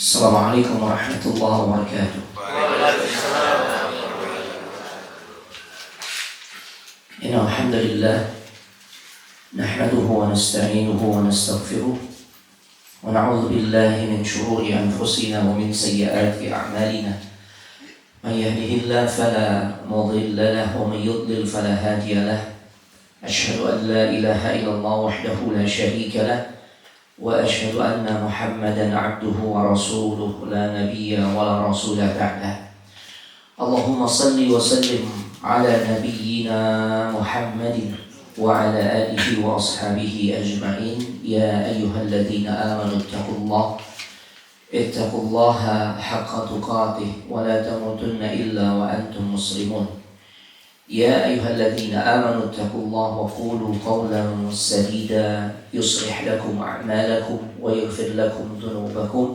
Assalamualaikum warahmatullahi wabarakatuh. Innal hamdalillah nahmaduhu wa nasta'inuhu wa nastaghfiruh wa na'udzu billahi min shururi anfusina wa min sayyiati a'malina. Man yahdihillahu fala mudilla lahu wa man yudlil fala hadiya lahu. Asyhadu an la ilaha illallah wahdahu la syarika lahu wa asyhadu anna Muhammadan 'abduhu wa rasuluhu la nabiyya wa la rasula ba'dah. Allahumma salli wa sallim ala nabiyyina Muhammadin wa ala alihi wa ashabihi ajma'in. Ya ayyuhalladzina amanu ittaqullaha haqqa tuqatih wa la tamutunna illa wa antum muslimun. يا أيها الذين آمنوا اتقوا الله وقولوا قولا سديدا يصلح لكم أعمالكم ويغفر لكم ذنوبكم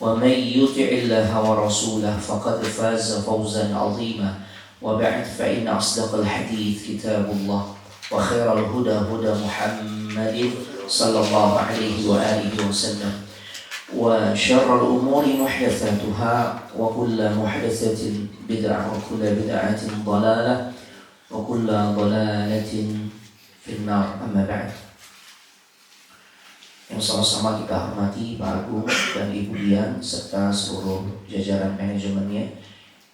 ومن يطع الله ورسوله فقد فاز فوزا عظيما. وبعد فإن أصدق الحديث كتاب الله وخير الهدى هدى محمد صلى الله عليه وآله وسلم وشر الأمور محدثاتها وكل محدثة بدعة وكل بدعة ضلالة وكل ضلالة في النار. أما بعد. Yang sama-sama kita hormati Pak Agung dan Ibu Dian serta seluruh jajaran manajemennya,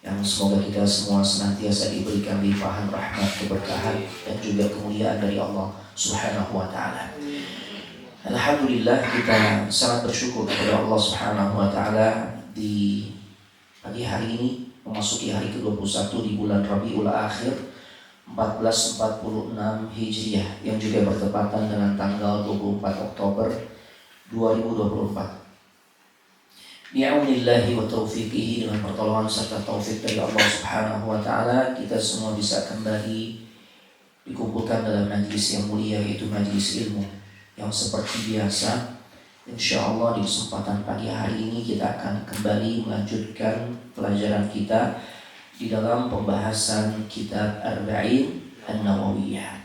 yang semoga kita semua senantiasa diberikan limpahan rahmat, keberkahan dan juga kemuliaan dari Allah Subhanahu wa taala. Alhamdulillah, kita sangat bersyukur kepada Allah Subhanahu wa taala di pagi hari ini memasuki hari ke-21 di bulan Rabiul Akhir 1446 Hijriah yang juga bertepatan dengan tanggal 24 Oktober 2024. Bi'aunillahi wa taufiqihi, dengan pertolongan serta taufik dari Allah Subhanahu wa taala, kita semua bisa kembali dikumpulkan dalam majlis yang mulia, yaitu majlis ilmu, yang seperti biasa insyaallah di kesempatan pagi hari ini kita akan kembali melanjutkan pelajaran kita di dalam pembahasan kitab Arba'in An-Nawawiyah.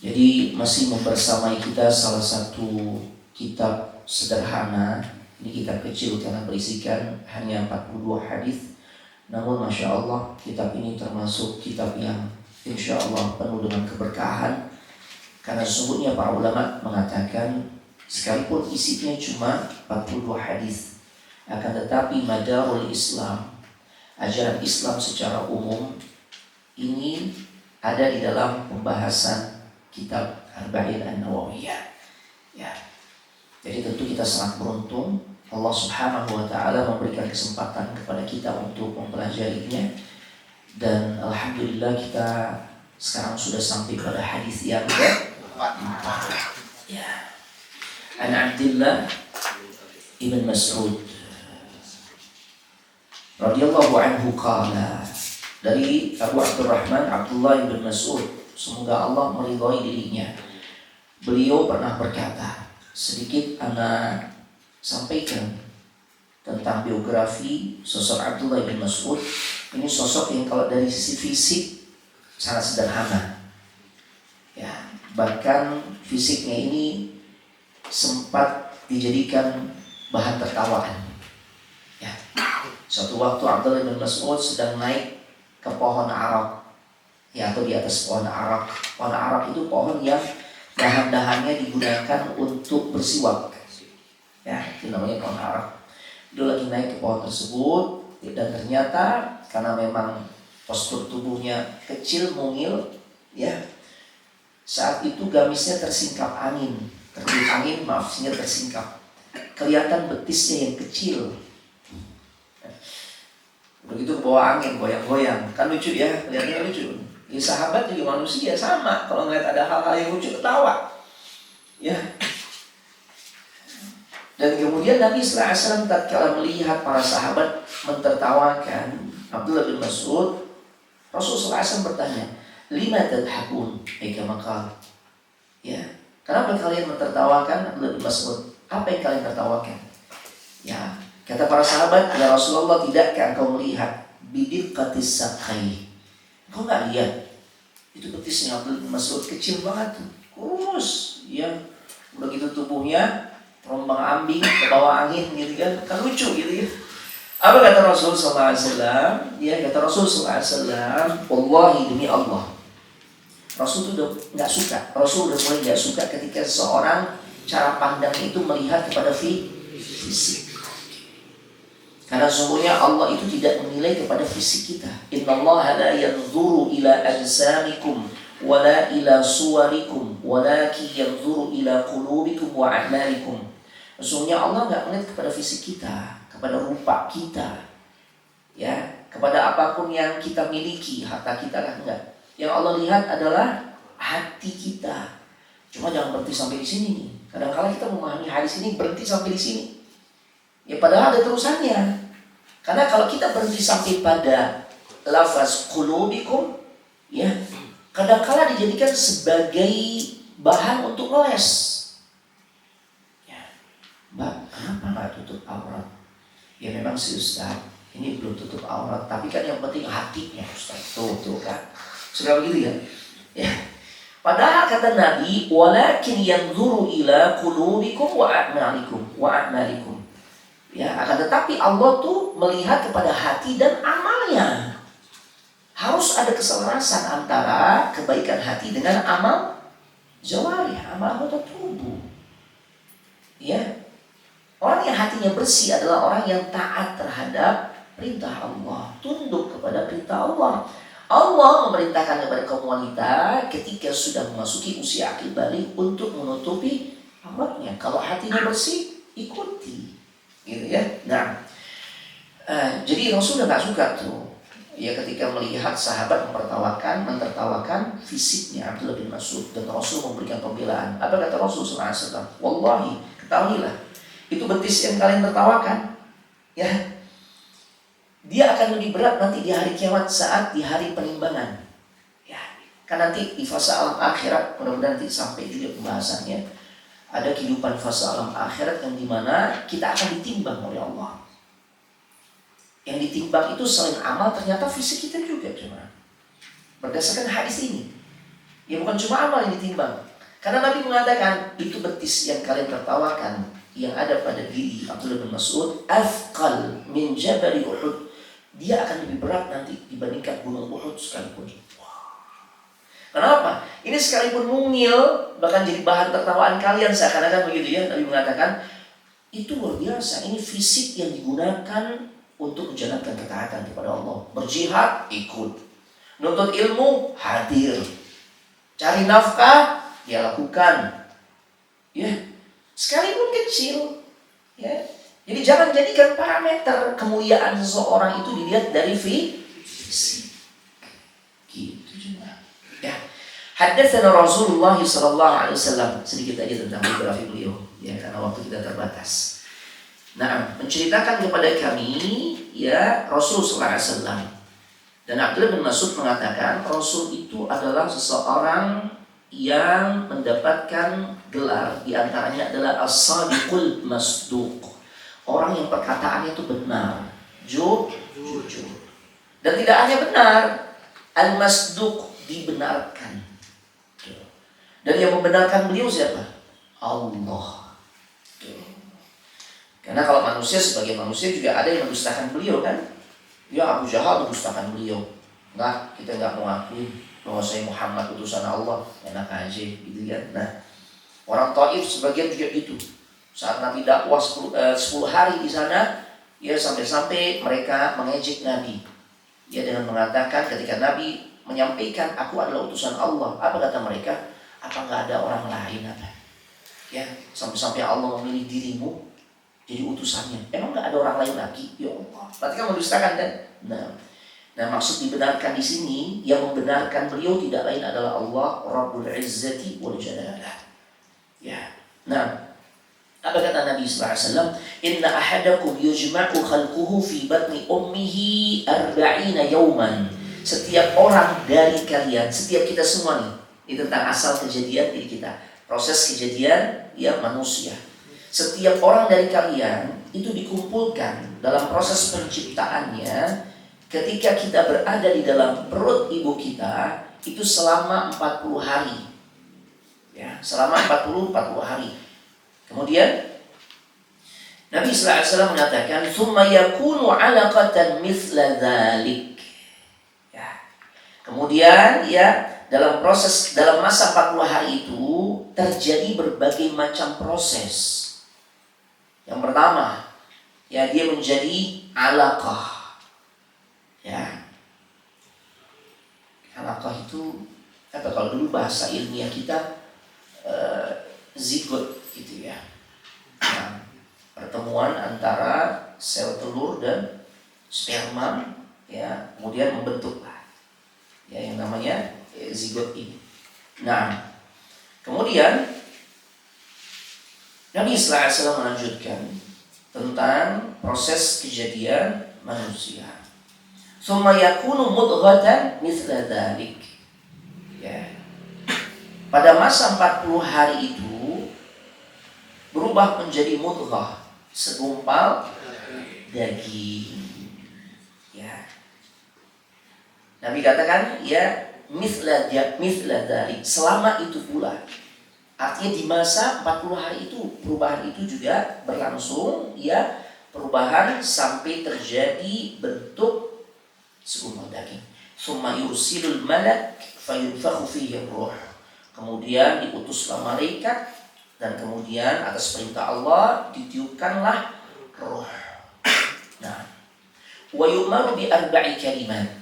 Jadi masih membersamai kita salah satu kitab sederhana. Ini kitab kecil karena berisikan hanya 42 hadis. Namun Masya Allah, kitab ini termasuk kitab yang insya Allah penuh dengan keberkahan. Karena sesungguhnya para ulama mengatakan sekalipun isinya cuma 42 hadis, akan tetapi madarul Islam, ajaran Islam secara umum ini ada di dalam pembahasan kitab Arba'in An-Nawawiyah. Ya. Jadi tentu kita sangat beruntung Allah Subhanahu wa taala memberikan kesempatan kepada kita untuk mempelajarinya, dan alhamdulillah kita sekarang sudah sampai pada hadis yang keempat. Ya. An Abdullah ibn Mas'ud radhiyallahu anhu qala, dari Abu Abdurrahman Abdullah bin Mas'ud, semoga Allah meridhai dirinya, beliau pernah berkata, sedikit anak sampaikan tentang biografi sosok Abdullah bin Mas'ud. Ini sosok yang kalau dari sisi fisik sangat sederhana, ya, bahkan fisiknya ini sempat dijadikan bahan tertawaan. Ya. Suatu waktu Abdullah bin Mas'ud sedang naik ke pohon arak, ya, atau di atas pohon arak. Pohon arak itu pohon yang dahan-dahannya digunakan untuk bersiwak, ya, itu namanya pohon arak. Dia lagi naik ke pohon tersebut, dan ternyata karena memang postur tubuhnya kecil, mungil, ya, saat itu gamisnya tersingkap angin, tertiup angin, sehingga tersingkap. Kelihatan betisnya yang kecil. Begitu ke bawah angin, goyang-goyang, kan lucu ya, kelihatannya lucu. Ya, sahabat juga manusia sama, kalau ngeliat ada hal-hal yang lucu ketawa, ya. Dan kemudian Nabi sallallahu alaihi wasallam tatkala melihat para sahabat mentertawakan Abdullah bin Mas'ud, Rasulullah SAW bertanya, lima tadhakun? Maka, ya, kenapa kalian mentertawakan Abdullah bin Mas'ud? Apa yang kalian tertawakan? Ya, kata para sahabat, ya Rasulullah, tidakkah engkau melihat bidiqqatis saqai? Engkau nggak lihat itu betisnya Abdullah bin Mas'ud kecil banget, kurus, ya, udah gitu tubuhnya terombang ambing ke bawah angin gitu kan lucu gitu ya. Apa kata Rasul SAW? Ya kata Rasul SAW, wallahi demi Allah, Rasul itu udah nggak suka. Rasul udah mulai nggak suka ketika seseorang cara pandangnya itu melihat kepada fisik. Karena sesungguhnya Allah itu tidak menilai kepada fisik kita. Innallaha la yanzuru ila ajsamikum wala ila suwarikum walakin yanzuru ila qulubikum wa a'malikum. Sesungguhnya Allah nggak melihat kepada fisik kita, kepada rupa kita, ya, kepada apapun yang kita miliki, harta kita kan enggak. Yang Allah lihat adalah hati kita. Cuma jangan berhenti sampai di sini nih. Kadang-kadang kita memahami hadis ini berhenti sampai di sini. Ya padahal ada terusannya. Karena kalau kita berhenti sampai pada lafaz qulubikum, ya, kadang-kadang dijadikan sebagai bahan untuk ngeles. Ya, Mbak, kenapa nggak tutup aurat? Ya memang sih Ustaz, ini belum tutup aurat, tapi kan yang penting hatinya Ustaz. Tuh kan. Sudah begitu ya? Ya. Padahal kata Nabi, walakin yanzuru ila qulubikum wa a'malikum. Ya, akan tetapi Allah tuh melihat kepada hati dan amalnya. Harus ada keselarasan antara kebaikan hati dengan amal jawarih, amal anggota tubuh. Ya. Orang yang hatinya bersih adalah orang yang taat terhadap perintah Allah, tunduk kepada perintah Allah. Allah memerintahkan kepada kaum wanita ketika sudah memasuki usia akil balik untuk menutupi auratnya. Kalau hatinya bersih, ikuti. Gitu ya. Nah, jadi Rasul udah nggak suka tuh, ya ketika melihat sahabat mentertawakan fisiknya Abdullah bin Mas'ud, dan Rasul memberikan pembelaan. Apa kata Rasul SAW? Wallahi, ketahuilah, itu betis yang kalian tertawakan, ya, dia akan lebih berat nanti di hari kiamat saat di hari penimbangan. Ya, kan nanti di fase alam akhirat, mudah-mudahan nanti sampai juga pembahasannya. Ada kehidupan fase alam akhirat yang dimana kita akan ditimbang oleh Allah. Yang ditimbang itu selain amal ternyata fisik kita juga, cuma berdasarkan hadis ini. Ya bukan cuma amal yang ditimbang. Karena Nabi mengatakan itu betis yang kalian tertawakan yang ada pada diri Abdullah bin Mas'ud, afqal min jabal Uhud. Dia akan lebih berat nanti dibandingkan gunung Uhud sekalipun. Kenapa? Ini sekalipun mungil, bahkan jadi bahan tertawaan kalian seakan-akan begitu ya. Nabi mengatakan, itu luar biasa. Ini fisik yang digunakan untuk menjalankan ketaatan kepada Allah. Berjihad, ikut. Nuntut ilmu, hadir. Cari nafkah, dia lakukan. Ya, sekalipun kecil. Ya. Jadi jangan jadikan parameter kemuliaan seseorang itu dilihat dari fisik. Gitu juga. Ya. Haddatsana Rasulullah sallallahu alaihi wasallam, sedikit aja tentang biografi beliau ya karena waktu kita terbatas. Nah, menceritakan kepada kami ya Rasul sallallahu alaihi wasallam. Dan Abdullah bin Mas'ud mengatakan Rasul itu adalah seseorang yang mendapatkan gelar, di antaranya adalah as-sadiqul masduq. Orang yang perkataannya itu benar, jujur. Dan tidak hanya benar, al-masduq, dibenarkan. Dan yang membenarkan beliau siapa? Allah. Karena kalau manusia sebagai manusia juga ada yang mendustakan beliau kan? Ya Abu Jahal mendustakan beliau. Enggak, kita enggak mau akui bahwa saya Muhammad utusan Allah. Enak aja gitu kan. Nah, orang Taif sebagian juga gitu. Saat Nabi dakwah 10 hari di sana, ya sampai-sampai mereka mengejek Nabi. Ya dengan mengatakan ketika Nabi menyampaikan aku adalah utusan Allah, apa kata mereka? Apa nggak ada orang lain apa? Ya sampai-sampai Allah memilih dirimu jadi utusannya. Emang nggak ada orang lain lagi? Ya Allah. Berarti kan mendustakan kan? Nah maksud dibenarkan di sini, yang membenarkan beliau tidak lain adalah Allah Rabbul Izzati wal Jalalah. Ya. Nah, apa kata Nabi sallallahu alaihi wasallam? Inna ahadakum yujma'u khalquhu fi batni ummihi 40 yawman. Setiap orang dari kalian, setiap kita semua nih, ini tentang asal kejadian diri kita, proses kejadian ya manusia. Setiap orang dari kalian itu dikumpulkan dalam proses penciptaannya ketika kita berada di dalam perut ibu kita itu selama 40 hari. Ya, selama 40 hari. Kemudian Nabi sallallahu alaihi wasallam mengatakan, "Tsumma yakunu 'alaqatan mithla dzalik." Ya. Kemudian ya, dalam masa 40 hari itu terjadi berbagai macam proses. Yang pertama, ya dia menjadi 'alaqah. Ya. Alaqah itu apa, kalau dulu bahasa ilmiah kita zigot gitu ya. Nah, pertemuan antara sel telur dan sperma ya, kemudian membentuklah ya yang namanya zigot ini. Nah, kemudian Nabi sallallahu alaihi wasallam melanjutkan tentang proses kejadian manusia. Tsumma yakunu mudghatan mithla dzalik. Ya. Pada masa 40 hari itu berubah menjadi mudghah, segumpal daging. Ya. Nabi katakan ya mithla dzalik, selama itu pula. Artinya di masa 40 hari itu perubahan itu juga berlangsung ya, perubahan sampai terjadi bentuk segumpal daging. Tsumma yursilul malak fayunfakhu fihi ruh. Kemudian diutuslah malaikat dan kemudian atas perintah Allah ditiupkanlah roh. Nah, wa yu'maru bi arba'i kalimat,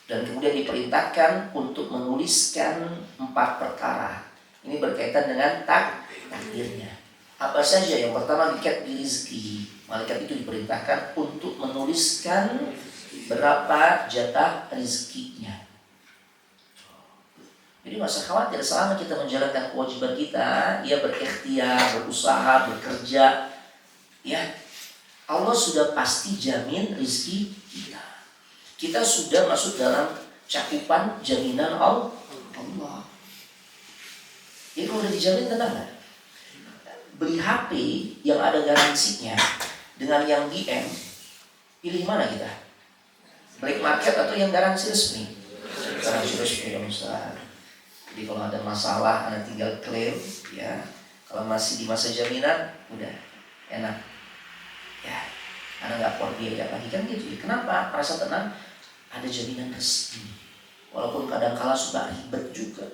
dan kemudian diperintahkan untuk menuliskan 4 perkara. Ini berkaitan dengan takdirnya. Apa saja? Yang pertama, dikatbi rizki. Malaikat itu diperintahkan untuk menuliskan berapa jatah rizkinya. Jadi nggak usah khawatir, selama kita menjalankan kewajiban kita, ya berikhtiar, berusaha, bekerja, ya Allah sudah pasti jamin rizki kita. Kita sudah masuk dalam cakupan jaminan Allah. Jadi kalau udah dijamin, tenang kan? Beli HP yang ada garansinya dengan yang DM, pilih mana kita? Black market atau yang garansi resmi? Garansi resmi, ya Ustaz. Jadi kalau ada masalah, Anda tinggal klaim, ya. Kalau masih di masa jaminan, udah enak. Ya, Anda nggak keluar biaya lagi kan gitu. Kenapa? Rasa tenang, ada jaminan resmi. Walaupun kadang-kala suka ribet juga,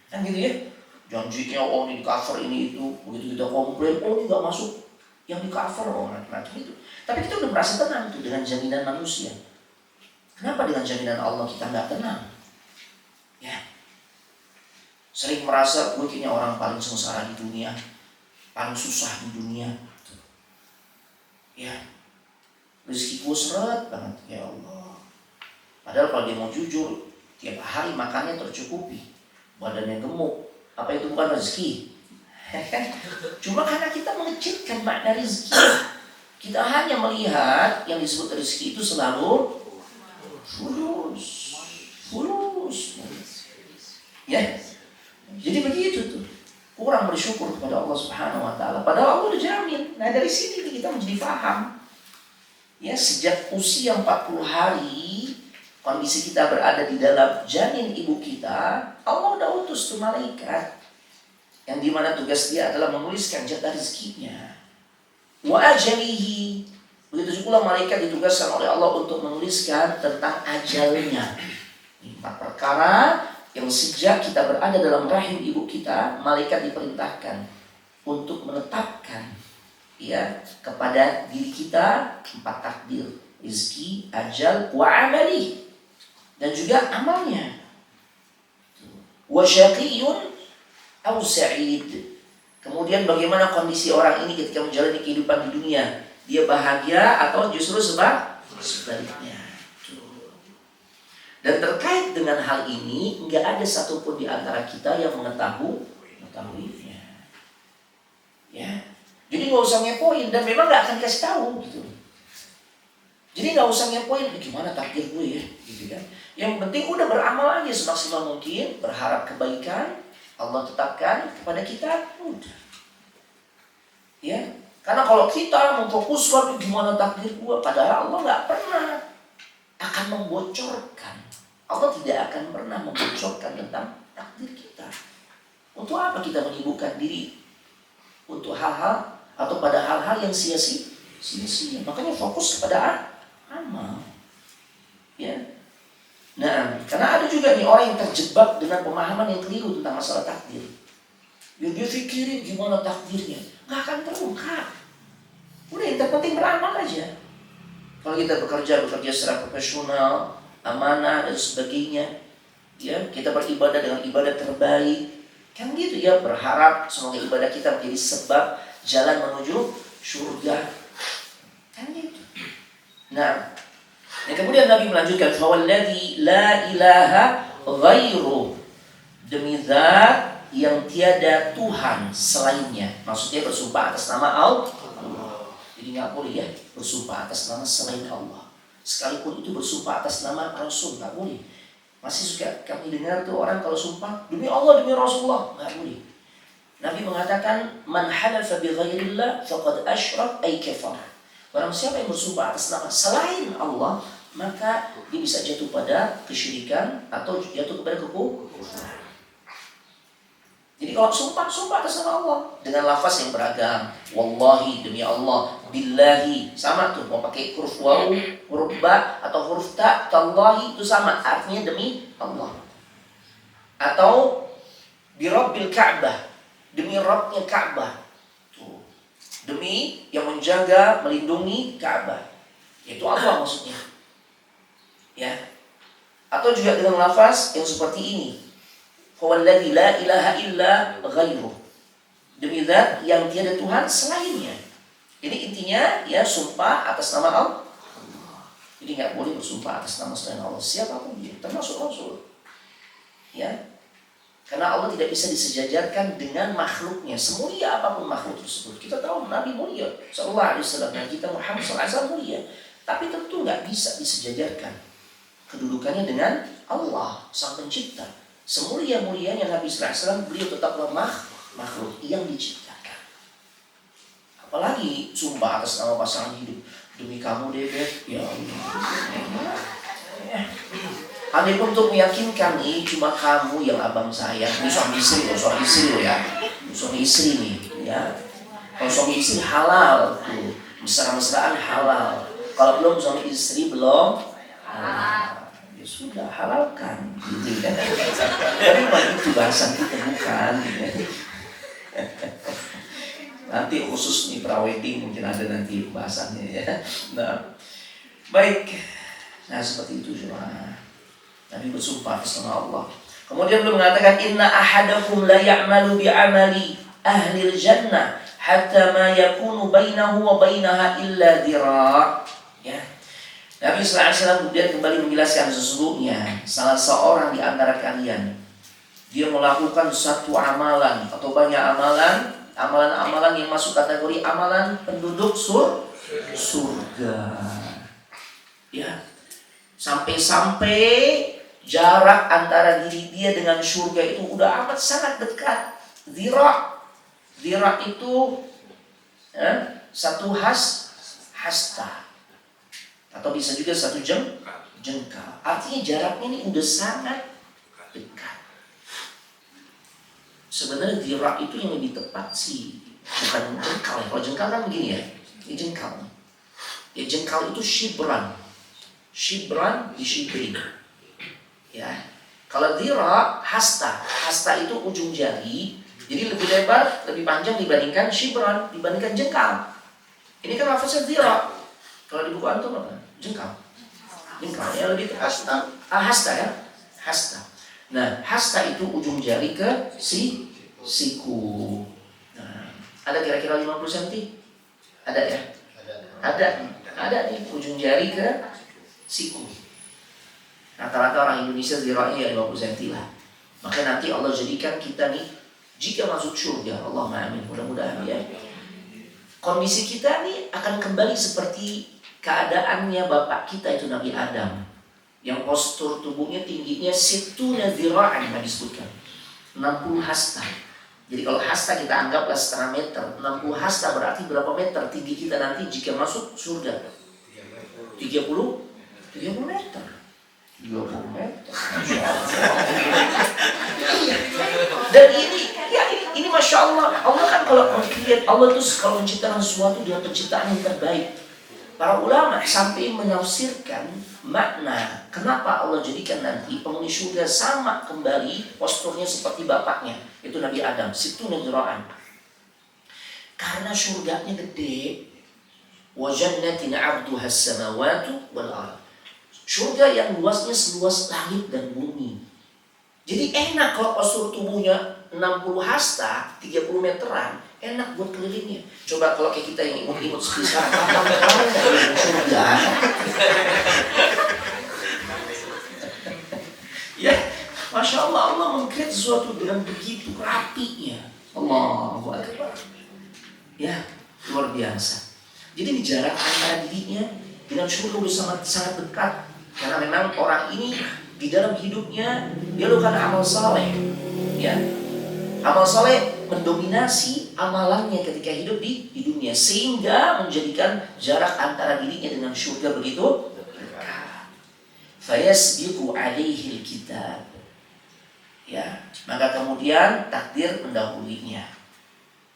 kan gitu ya. Janjinya ini di cover ini itu, begitu kita komplain, ini nggak masuk yang di cover, macam itu. Tapi kita udah merasa tenang tuh dengan jaminan manusia. Kenapa dengan jaminan Allah kita nggak tenang? Ya, sering merasa gue kayaknya orang paling sengsara di dunia, paling susah di dunia. Ya, rezeki gue seret banget, ya Allah. Padahal kalau dia mau jujur, tiap hari makannya tercukupi, badannya gemuk. Apa itu bukan rezeki? Cuma karena kita mengecilkan makna rezeki, kita hanya melihat yang disebut rezeki itu selalu fulus. Ya, jadi begitu tuh. Kurang bersyukur kepada Allah Subhanahu Wa Taala. Padahal Allah udah jamin. Nah dari sini kita menjadi paham. Ya, sejak usia 40 hari kondisi kita berada di dalam janin ibu kita, Allah udah utus tuh malaikat yang dimana tugas dia adalah menuliskan jatah rezekinya. Wa ajalihi, begitu pula malaikat ditugaskan oleh Allah untuk menuliskan tentang ajalnya. 4 perkara yang sejak kita berada dalam rahim ibu kita, malaikat diperintahkan untuk menetapkan ya kepada diri kita 4 takdir, rezeki, ajal, wa amali, dan juga amalnya. Wa syaqiyun aw sa'id. Kemudian bagaimana kondisi orang ini ketika menjalani kehidupan di dunia? Dia bahagia atau justru sebaliknya? Dan terkait dengan hal ini, enggak ada satupun di antara kita yang mengetahuinya. Ya. Jadi nggak usah ngepoin, dan memang nggak akan kasih tahu gitu. Jadi nggak usah ngepoin, gimana takdir gue ya, gitu kan. Yang penting udah beramal aja semaksimal mungkin, berharap kebaikan Allah tetapkan kepada kita, udah. Ya, karena kalau kita memfokuskan gimana takdir gue, padahal Allah nggak pernah akan membocorkan. Allah tidak akan pernah membocorkan tentang takdir kita. Untuk apa kita menyibukkan diri untuk hal-hal atau pada hal-hal yang sia-sia? sia-sia. Makanya fokus kepada amal. Ya. Nah, karena ada juga nih orang yang terjebak dengan pemahaman yang keliru tentang masalah takdir. Ya dia pikirin gimana takdirnya, nggak akan terungkap. Udah yang terpenting beramal aja. Kalau kita bekerja secara profesional, amanah dan sebagainya, ya kita beribadah dengan ibadah terbaik, kan gitu ya, berharap semoga ibadah kita menjadi sebab jalan menuju surga, kan gitu. Nah, dan kemudian Nabi melanjutkan, fawalladzi la ilaha ghairu, demi zat yang tiada Tuhan selainnya. Maksudnya bersumpah atas nama Allah. Jadi nggak boleh ya bersumpah atas nama selain Allah. Sekalipun itu bersumpah atas nama Rasul, nggak boleh. Masih suka kami dengar tuh orang kalau sumpah demi Allah, demi Rasulullah, nggak boleh. Nabi mengatakan, man halafa bi ghairillah faqad asyrak ay kafar. Barang siapa yang bersumpah atas nama selain Allah, maka dia bisa jatuh pada kesyirikan atau jatuh kepada kekufuran. Jadi kalau sumpah atas nama Allah dengan lafaz yang beragam. Wallahi, demi Allah. Billahi, sama tuh. Mau pakai huruf waw, huruf ba, atau huruf ta, tallahi, itu sama. Artinya demi Allah. Atau birabbil Ka'bah, demi Rabbnya Ka'bah. Tuh. Demi yang menjaga, melindungi Ka'bah. Itu Allah maksudnya. Ya. Atau juga dengan lafaz yang seperti ini. Fawalladzi la ilaha illa ghairuh, demi zat yang tiada Tuhan selainnya. Jadi intinya ya sumpah atas nama Allah. Jadi nggak boleh bersumpah atas nama selain Allah siapapun dia, termasuk Rasul. Ya, karena Allah tidak bisa disejajarkan dengan makhluknya, semulia apapun makhluk tersebut. Kita tahu Nabi mulia, sallallahu alaihi wasallam, dan kita Muhammad sallallahu alaihi wasallam mulia, tapi tentu nggak bisa disejajarkan kedudukannya dengan Allah Sang Pencipta. Semulia-mulianya Nabi sallallahu alaihi wasallam, beliau tetap lemah makhluk yang diciptakan. Apalagi sumpah atas nama pasangan hidup, demi kamu Debet, ya Allah. Andai pun untuk meyakinkan nih cuma kamu yang abang sayang. Ini suami istri loh ya. Suami istri nih ya. Kalau suami istri halal tuh, mesra-mesraan halal. Kalau belum suami istri belum halal. Ya sudah halalkan gitu kan. Tapi itu bahasan kita bukan. Nanti khusus nih prawedding mungkin ada nanti bahasannya ya. Nah, baik. Nah seperti itu cuma Nabi bersumpah atas nama Allah. Kemudian beliau mengatakan, inna ahadakum la ya'malu bi amali ahli jannah hatta ma yakunu bainahu wa bainaha illa dhira'. Ya. Nabi sallallahu alaihi wasallam kemudian kembali menjelaskan, sesungguhnya salah seorang di antara kalian dia melakukan satu amalan atau banyak amalan yang masuk kategori amalan penduduk surga. Ya. Sampai jarak antara diri dia dengan surga itu udah amat sangat dekat. Dhira itu satu hasta, atau bisa juga satu jengkal. Artinya jaraknya ini udah sangat dekat. Sebenarnya dhira itu yang lebih tepat sih, bukan jengkal. Kalau jengkal kan begini ya, ini jengkal. Ya jengkal itu shibran di shibrin. Ya. Kalau dhira hasta itu ujung jari, jadi lebih lebar, lebih panjang dibandingkan shibran, dibandingkan jengkal. Ini kan lafaznya dhira. Kalau di buku antum apa? Jengkal ya lebih hasta. Hasta ya. Hasta. Nah, hasta itu ujung jari ke siku. Nah, ada kira-kira 50 cm? Ada ya? Ada nih ujung jari ke siku. Rata-rata orang Indonesia dhira'nya ya 50 cm lah. Maka nanti Allah jadikan kita nih, jika masuk surga, Allahumma amin, mudah-mudahan ya, kondisi kita nih akan kembali seperti keadaannya bapak kita itu Nabi Adam, yang postur tubuhnya tingginya situna dhira'an, disebutkan 60 hasta. Jadi kalau hasta kita anggaplah setengah meter, 60 hasta berarti berapa meter tinggi kita nanti jika masuk surga? 30 meter. 20 meter. Dan ini ini Masya Allah. Allah kan kalau melihat Allah itu kalau menciptakan sesuatu dengan penciptaan yang terbaik. Para ulama sampai menafsirkan makna kenapa Allah jadikan nanti penghuni surga sama kembali posturnya seperti bapaknya, itu Nabi Adam, situna dzira'an. Karena surganya gede. Wa jannatin 'arduha as-samawati wal ardh. Surga yang luasnya seluas langit dan bumi. Jadi enak kalau postur tubuhnya 60 hasta, 30 meteran, enak buat kelilingnya. Coba kalau kayak kita yang imut-imut seperti sekarang, apa surga? Ya, Masya Allah, Allah mengkreat sesuatu dengan begitu rapinya. Allahu Akbar. Ya, luar biasa. Jadi jarak antara dirinya dengan surga sudah sangat dekat. Karena memang orang ini di dalam hidupnya dia lakukan amal saleh, ya. Amal saleh mendominasi amalannya ketika hidup di dunia, sehingga menjadikan jarak antara dirinya dengan surga begitu dekat. Fayasbiqu alaihi alkitab. Ya, maka kemudian takdir mendahuluinya.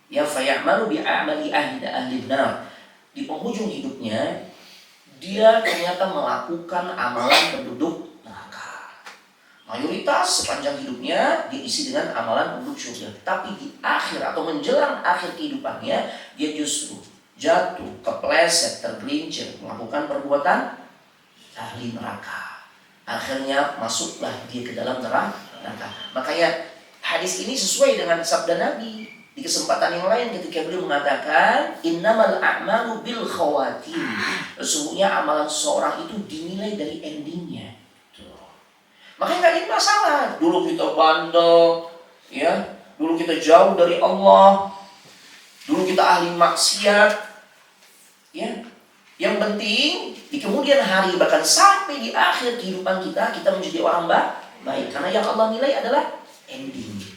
Ya, fayamalu bi'amali ahli nar. Di penghujung hidupnya dia ternyata melakukan amalan penduduk neraka. Mayoritas sepanjang hidupnya diisi dengan amalan penduduk surga. Tapi di akhir atau menjelang akhir kehidupannya dia justru jatuh, kepleset, tergelincir melakukan perbuatan ahli neraka. Akhirnya masuklah dia ke dalam neraka. Makanya hadis ini sesuai dengan sabda Nabi di kesempatan yang lain ketika beliau mengatakan innamal a'malu bil khawatim. Sesungguhnya amalan seseorang itu dinilai dari endingnya. Makanya nggak ada masalah. Dulu kita bandel, ya. Dulu kita jauh dari Allah. Dulu kita ahli maksiat, ya. Yang penting di kemudian hari bahkan sampai di akhir kehidupan kita menjadi orang baik. Karena yang Allah nilai adalah ending.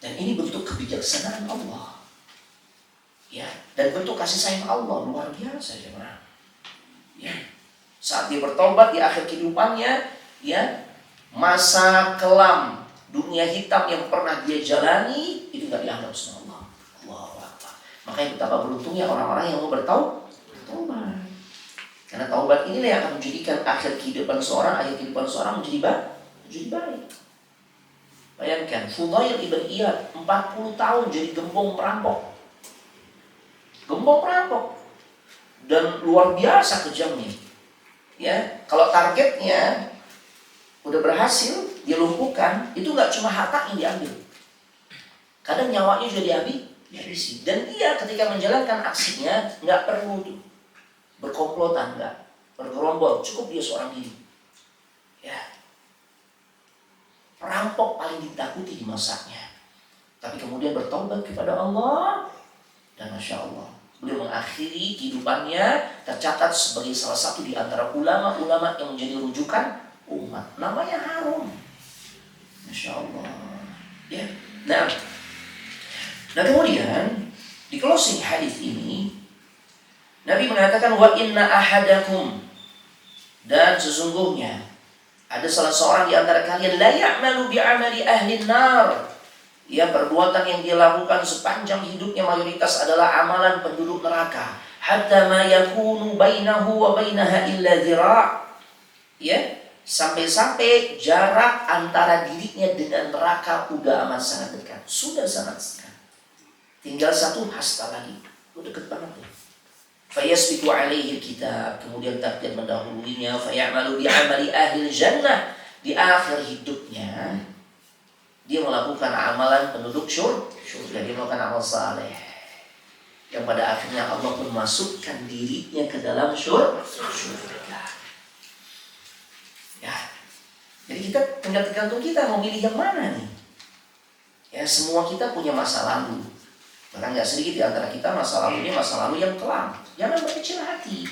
Dan ini bentuk kebijaksanaan Allah, ya, dan bentuk kasih sayang Allah luar biasa, jemaah. Ya, saat dia bertobat di akhir kehidupannya, ya, masa kelam dunia hitam yang pernah dia jalani itu nggak dianggap sama Allah. Allahu Akbar. Makanya betapa beruntungnya orang-orang yang mau bertaubat. Karena taubat inilah yang akan menjadikan akhir kehidupan seorang menjadi baik. Bayangkan, Fudail ibn Iyad 40 tahun jadi gembong perampok. Dan luar biasa kejamnya. Ya, kalau targetnya udah berhasil, dia lumpuhkan, itu nggak cuma harta yang diambil. Kadang nyawanya juga dihabisi. Dan dia ketika menjalankan aksinya nggak perlu tuh berkomplotan, nggak bergerombol, cukup dia seorang diri. Ya. Perampok paling ditakuti di masanya. Tapi kemudian bertobat kepada Allah. Dan Masya Allah, beliau mengakhiri kehidupannya tercatat sebagai salah satu di antara ulama-ulama yang menjadi rujukan umat. Namanya Harun. Masya Allah. Ya. Nah kemudian di closing hadis ini Nabi mengatakan wa inna ahadakum, dan sesungguhnya ada salah seorang di antara kalian la ya'malu bi'amali ahli nar. Ya, perbuatan yang dia lakukan sepanjang hidupnya mayoritas adalah amalan penduduk neraka. Hatta ma yakunu bainahu wa bainaha illa dhira'. Ya, sampai-sampai jarak antara dirinya dengan neraka udah amat sangat dekat. Sudah sangat dekat. Tinggal satu hasta lagi. Udah dekat banget tuh. Fayasbiqu alaihi kitab, kemudian takdir mendahuluinya. Fayamalu bi'amali ahli jannah. Di akhir hidupnya dia melakukan amalan penduduk surga. Dia melakukan amal saleh yang pada akhirnya Allah pun masukkan dirinya ke dalam surga. Ya, jadi kita tinggal tergantung kita mau milih yang mana nih. Ya, semua kita punya masa lalu. Bahkan gak sedikit di antara kita masa lalunya masa lalu yang kelam. Jangan berkecil hati.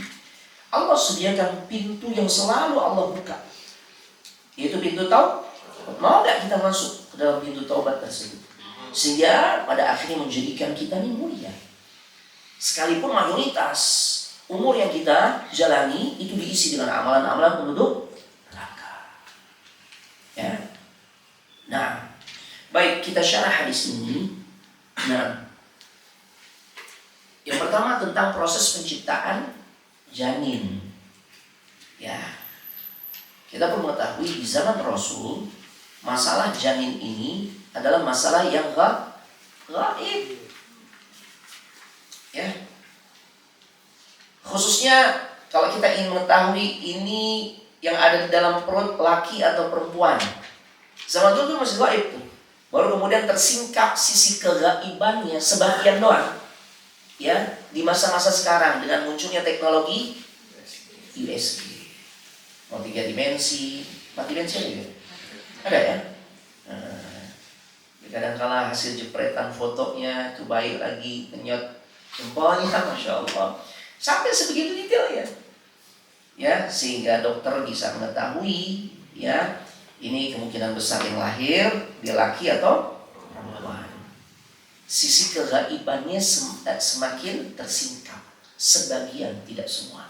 Allah sediakan pintu yang selalu Allah buka, yaitu pintu taubat. Mau gak kita masuk ke dalam pintu taubat tersebut, sehingga pada akhirnya menjadikan kita ini mulia. Sekalipun mayoritas umur yang kita jalani itu diisi dengan amalan-amalan penduduk neraka. Ya. Nah, Baik, kita syarah hadis ini. Nah, yang pertama tentang proses penciptaan janin. Ya, kita perlu mengetahui di zaman Rasul masalah janin ini adalah masalah yang gaib. Ya, khususnya kalau kita ingin mengetahui ini yang ada di dalam perut laki atau perempuan. Zaman dulu masih gaib tuh. Baru kemudian tersingkap sisi kegaibannya sebagian doang. Ya, di masa-masa sekarang dengan munculnya teknologi USG. Mau 3 dimensi, 4 dimensi ada juga. Ada ya? Kadang-kala hasil jepretan fotonya itu baik lagi, nyot jempolnya, Masya Allah. Sampai sebegitu detailnya. Ya, sehingga dokter bisa mengetahui ya, ini kemungkinan besar yang lahir dia laki atau perempuan. Sisi kegaibannya semakin tersingkap. Sebagian, tidak semua.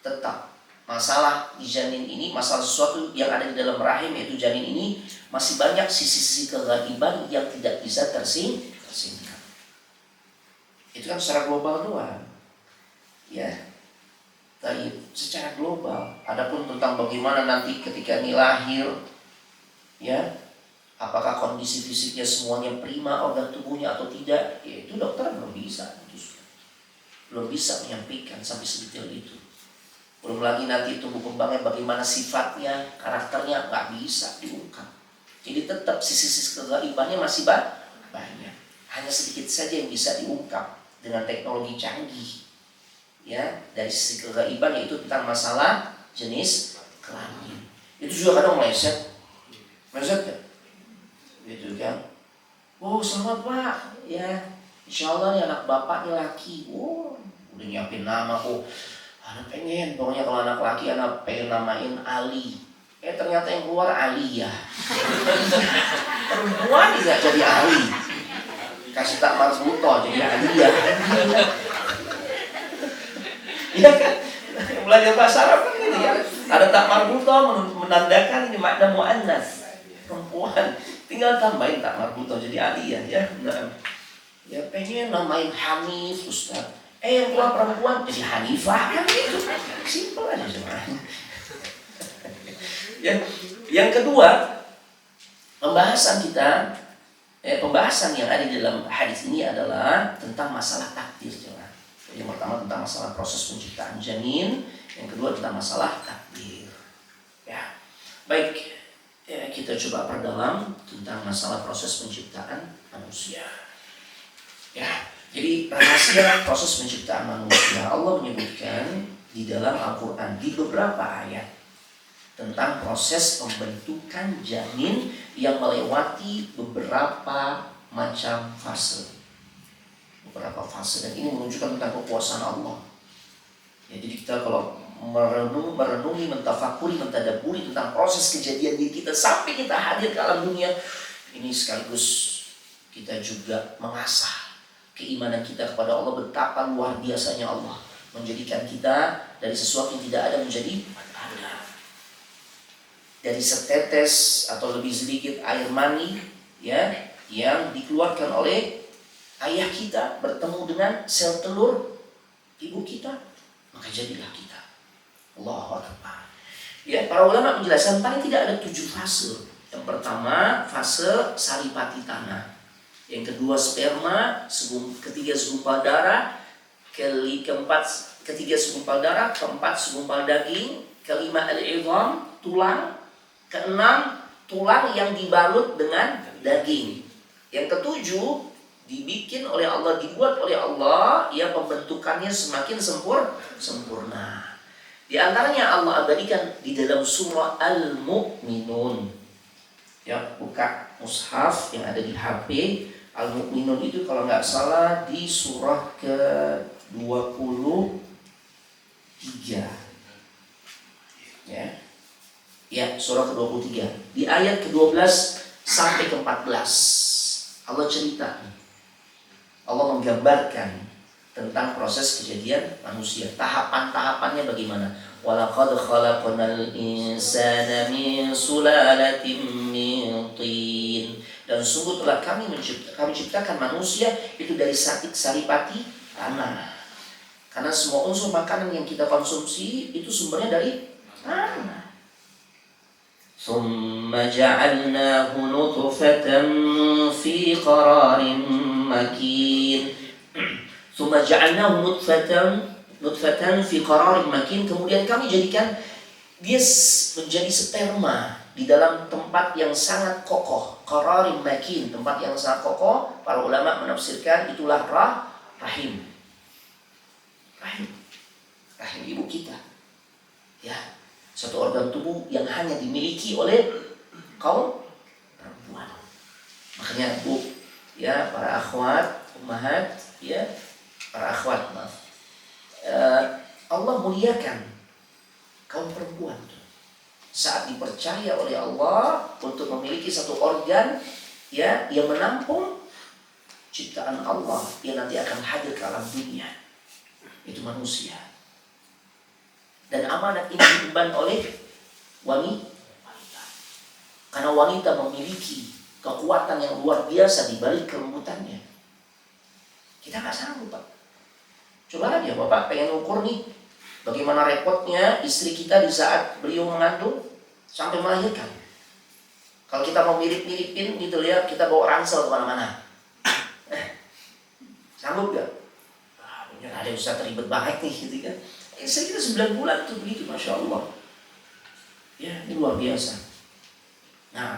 Tetap masalah di janin ini, masalah sesuatu yang ada di dalam rahim yaitu janin ini, masih banyak sisi-sisi kegaiban yang tidak bisa tersingkap. Itu kan secara global doang. Ya, tadi secara global. Adapun tentang bagaimana nanti ketika ini lahir, ya, apakah kondisi fisiknya semuanya prima, organ tubuhnya atau tidak, ya itu dokter belum bisa menyampaikan sampai sedetail itu. Belum lagi nanti tumbuh kembangnya bagaimana sifatnya, karakternya nggak bisa diungkap. Jadi tetap sisi-sisi kegaibannya masih banyak. Hanya sedikit saja yang bisa diungkap dengan teknologi canggih. Ya, dari sisi kegaiban yaitu tentang masalah jenis kelamin. Itu juga kadang meleset ya, gitu kan. Oh selamat Pak, ya Insya Allah nih anak bapak nih laki. Oh udah nyiapin nama. Oh anak pengen, pokoknya kalau anak laki anak pengen namain Ali. Ternyata yang keluar Ali ya. Perempuan juga jadi Ali. Kasih tak Marzuto jadi Ali ya. Ya kan, yang belajar bahasa Arab kan gitu ya. Ada tak marbuto menandakan ini makna muannas, perempuan. Tinggal tambahin tak marbuto jadi aliyah ya. Nah, ya pengen namain Hanif Ustaz. Yang keluar perempuan jadi Hanifah kan gitu. Simpel aja sebenarnya. Ya, yang kedua, pembahasan yang ada di dalam hadis ini adalah tentang masalah takdir. Yang pertama tentang masalah proses penciptaan janin, yang kedua tentang masalah takdir. Ya, baik, ya, kita coba perdalam tentang masalah proses penciptaan manusia. Ya, jadi rahasia proses penciptaan manusia Allah menyebutkan di dalam Al-Quran di beberapa ayat tentang proses pembentukan janin yang melewati beberapa macam fase. Dan ini menunjukkan tentang kekuasaan Allah. Ya, jadi kita kalau merenungi, mentafakuri, mentadaburi tentang proses kejadian diri kita sampai kita hadir ke alam dunia, ini sekaligus kita juga mengasah keimanan kita kepada Allah, betapa luar biasanya Allah menjadikan kita dari sesuatu yang tidak ada menjadi ada. Dari setetes atau lebih sedikit air mani ya yang dikeluarkan oleh ayah kita bertemu dengan sel telur ibu kita, maka jadilah kita. Allahu Akbar. Ya, para ulama menjelaskan paling tidak ada 7 fase. Yang pertama fase saripati tanah. Yang kedua sperma, ketiga segumpal darah, ketiga segumpal darah, keempat segumpal daging, kelima al-idham, tulang, keenam tulang yang dibalut dengan daging. Yang ketujuh dibuat oleh Allah, ya pembentukannya semakin sempurna. Di antaranya Allah abadikan di dalam surah Al-Mu'minun. Ya, buka mushaf yang ada di HP. Al-Mu'minun itu kalau nggak salah di surah ke-23. Ya, surah ke-23. Di ayat ke-12 sampai ke-14. Allah cerita. Allah menggambarkan tentang proses kejadian manusia, tahapan-tahapannya bagaimana. Walaqad khalaqnal insana min sulalatin min tin. Dan sungguh telah kami ciptakan manusia itu dari saripati tanah. Karena semua unsur makanan yang kita konsumsi itu sumbernya dari tanah. ثم جعلناه نطفة في قرار مكين ثم جعلناه نطفة في قرار مكين. Kemudian kami jadikan dia menjadi sperma di dalam tempat yang sangat kokoh. Qararin makin, tempat yang sangat kokoh. Para ulama menafsirkan itulah rahim ibu kita. Ya, satu organ tubuh yang hanya dimiliki oleh kaum perempuan. Makanya Bu, ya para akhwat, ummahat, ya para akhwat, maaf. Allah muliakan kaum perempuan saat dipercaya oleh Allah untuk memiliki satu organ, ya, yang menampung ciptaan Allah yang nanti akan hadir ke alam dunia, itu manusia. Dan amanat ini diemban oleh wanita. Karena wanita memiliki kekuatan yang luar biasa di balik kelembutannya. Kita nggak sanggup, Pak. Coba aja Bapak pengen ukur nih, bagaimana repotnya istri kita di saat beliau mengandung sampai melahirkan. Kalau kita mau mirip-miripin gitu ya, kita bawa ransel kemana-mana. Sanggup gak? Bener ada Ustaz ribet banget nih gitu kan. Saya kira 9 bulan tuh begitu, Masya Allah. Ya, ini luar biasa. Nah,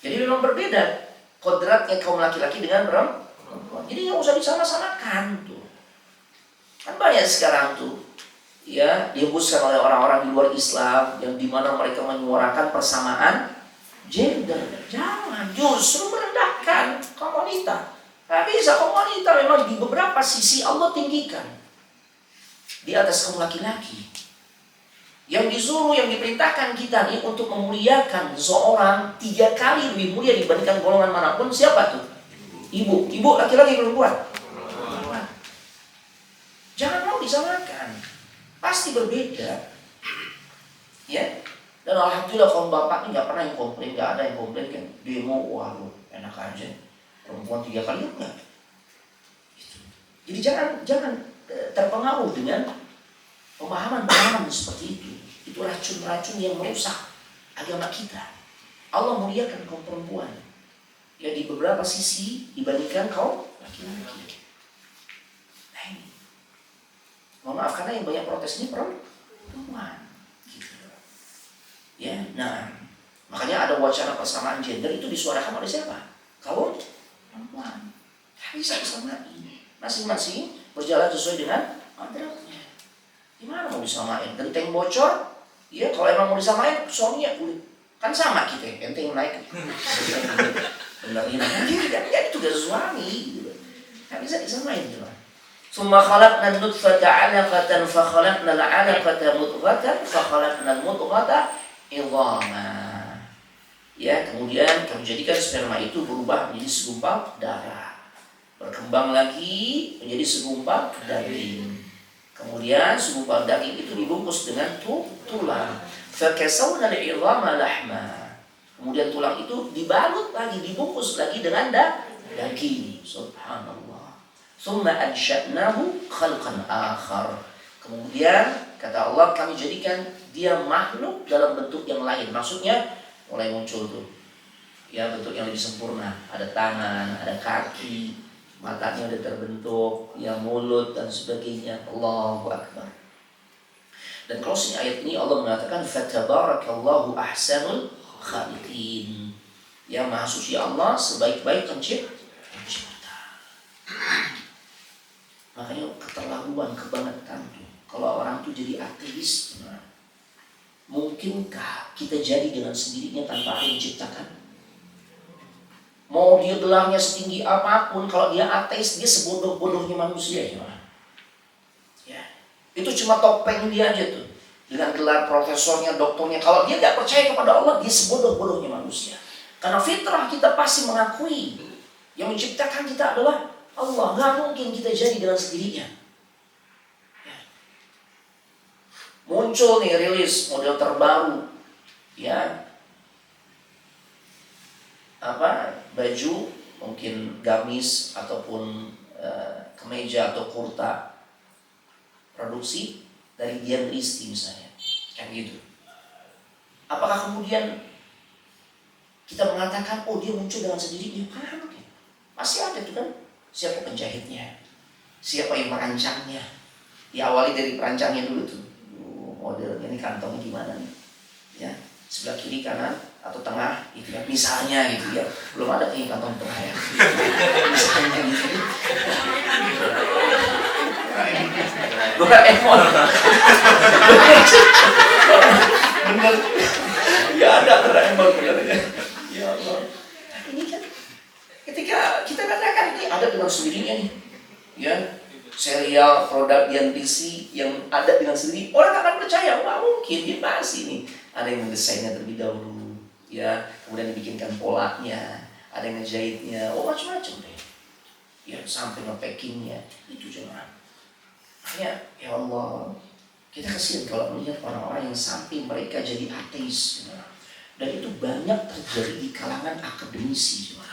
jadi memang berbeda kodratnya kaum laki-laki dengan perempuan. Jadi nggak usah disama-samakan tuh. Kan banyak sekarang tuh, ya, dihembuskan oleh orang-orang di luar Islam yang dimana mereka menyuarakan persamaan gender. Jangan, justru merendahkan kaum wanita. Nggak bisa, kaum wanita memang di beberapa sisi Allah tinggikan di atas kaum laki-laki. Yang disuruh, yang diperintahkan kita nih untuk memuliakan seorang 3 kali lebih mulia dibandingkan golongan manapun, siapa tuh? Ibu laki-laki perempuan. Jangan mau disamakan, pasti berbeda. Ya, dan alhamdulillah kaum bapak ini nggak pernah yang komplain, nggak ada yang komplain kan demo, wah lu enak aja perempuan 3 kali enggak. Jadi jangan terpengaruh dengan pemahaman seperti itu. Itu racun-racun yang merusak agama kita. Allah muliakan kaum perempuan ya di beberapa sisi dibandingkan kaum laki-laki. Nah ini, mohon maaf karena yang banyak protes ini perempuan. Gitu. Ya, nah makanya ada wacana persamaan gender itu disuarakan oleh siapa? Kaum perempuan. Tidak bisa disamain. Masing-masing berjalan sesuai dengan kodratnya. Gimana mau disamain? Genteng bocor, ya kalau emang mau disamain suaminya kulit kan sama kita, genteng naik. Benar ini, jadi tugas suami, gitu. Nggak bisa disamain, gitu. Summa khalaqna nutfata 'alaqatan fa khalaqna al-'alaqata mudghatan fa khalaqna al-mudghata idhama. Ya, kemudian kami jadikan sperma itu berubah menjadi segumpal darah. Berkembang lagi menjadi segumpal daging. Kemudian segumpal daging itu dibungkus dengan tulang. Fakasawna al-'idhama lahma. Kemudian tulang itu dibalut lagi, dibungkus lagi dengan daging. Subhanallah. Tsumma ansha'nahu khalqan akhar. Kemudian kata Allah kami jadikan dia makhluk dalam bentuk yang lain. Maksudnya mulai muncul tuh ya bentuk yang lebih sempurna. Ada tangan, ada kaki, matanya udah terbentuk, ya mulut dan sebagainya. Allahu Akbar. Dan closing ayat ini Allah mengatakan fatabarakallahu ahsanul khaliqin. Ya maha suci Allah sebaik-baik pencipta. Makanya keterlaluan, kebangetan tuh. Kalau orang tuh jadi ateis, mungkinkah kita jadi dengan sendirinya tanpa ada yang menciptakan? Mau dia gelarnya setinggi apapun, kalau dia ateis, dia sebodoh-bodohnya manusia. Ya. Itu cuma topeng dia aja tuh. Dengan gelar profesornya, doktornya. Kalau dia tidak percaya kepada Allah, dia sebodoh-bodohnya manusia. Karena fitrah kita pasti mengakui yang menciptakan kita adalah Allah. Nggak mungkin kita jadi dengan sendirinya. Ya. Muncul nih rilis model terbaru. Ya. baju, mungkin gamis ataupun kemeja atau kurta produksi dari Dian Risti misalnya, kan gitu. Apakah kemudian kita mengatakan, oh dia muncul dengan sendirinya? Kan mungkin masih ada tuh kan, siapa penjahitnya, siapa yang merancangnya. Diawali dari perancangnya dulu tuh, modelnya ini kantongnya gimana nih, ya sebelah kiri kanan atau tengah gitu ya, misalnya gitu ya, belum ada yang kantong tengah ya, misalnya gitu. Doraemon, bener, ya ada Doraemon benernya. Ya Allah, ini kan ketika kita katakan ini ada dengan sendirinya nih, ya serial produk yang DC yang ada dengan sendiri, orang akan percaya, wah mungkin dia pasti nih. Ada yang mendesainnya terlebih dahulu, ya kemudian dibikinkan polanya, ada yang ngejahitnya, oh macam-macam deh, ya sampai ngepackingnya itu jangan. Makanya ya Allah, kita kasihan kalau melihat orang-orang yang sampai mereka jadi ateis, ya. Dan itu banyak terjadi di kalangan akademisi, ya.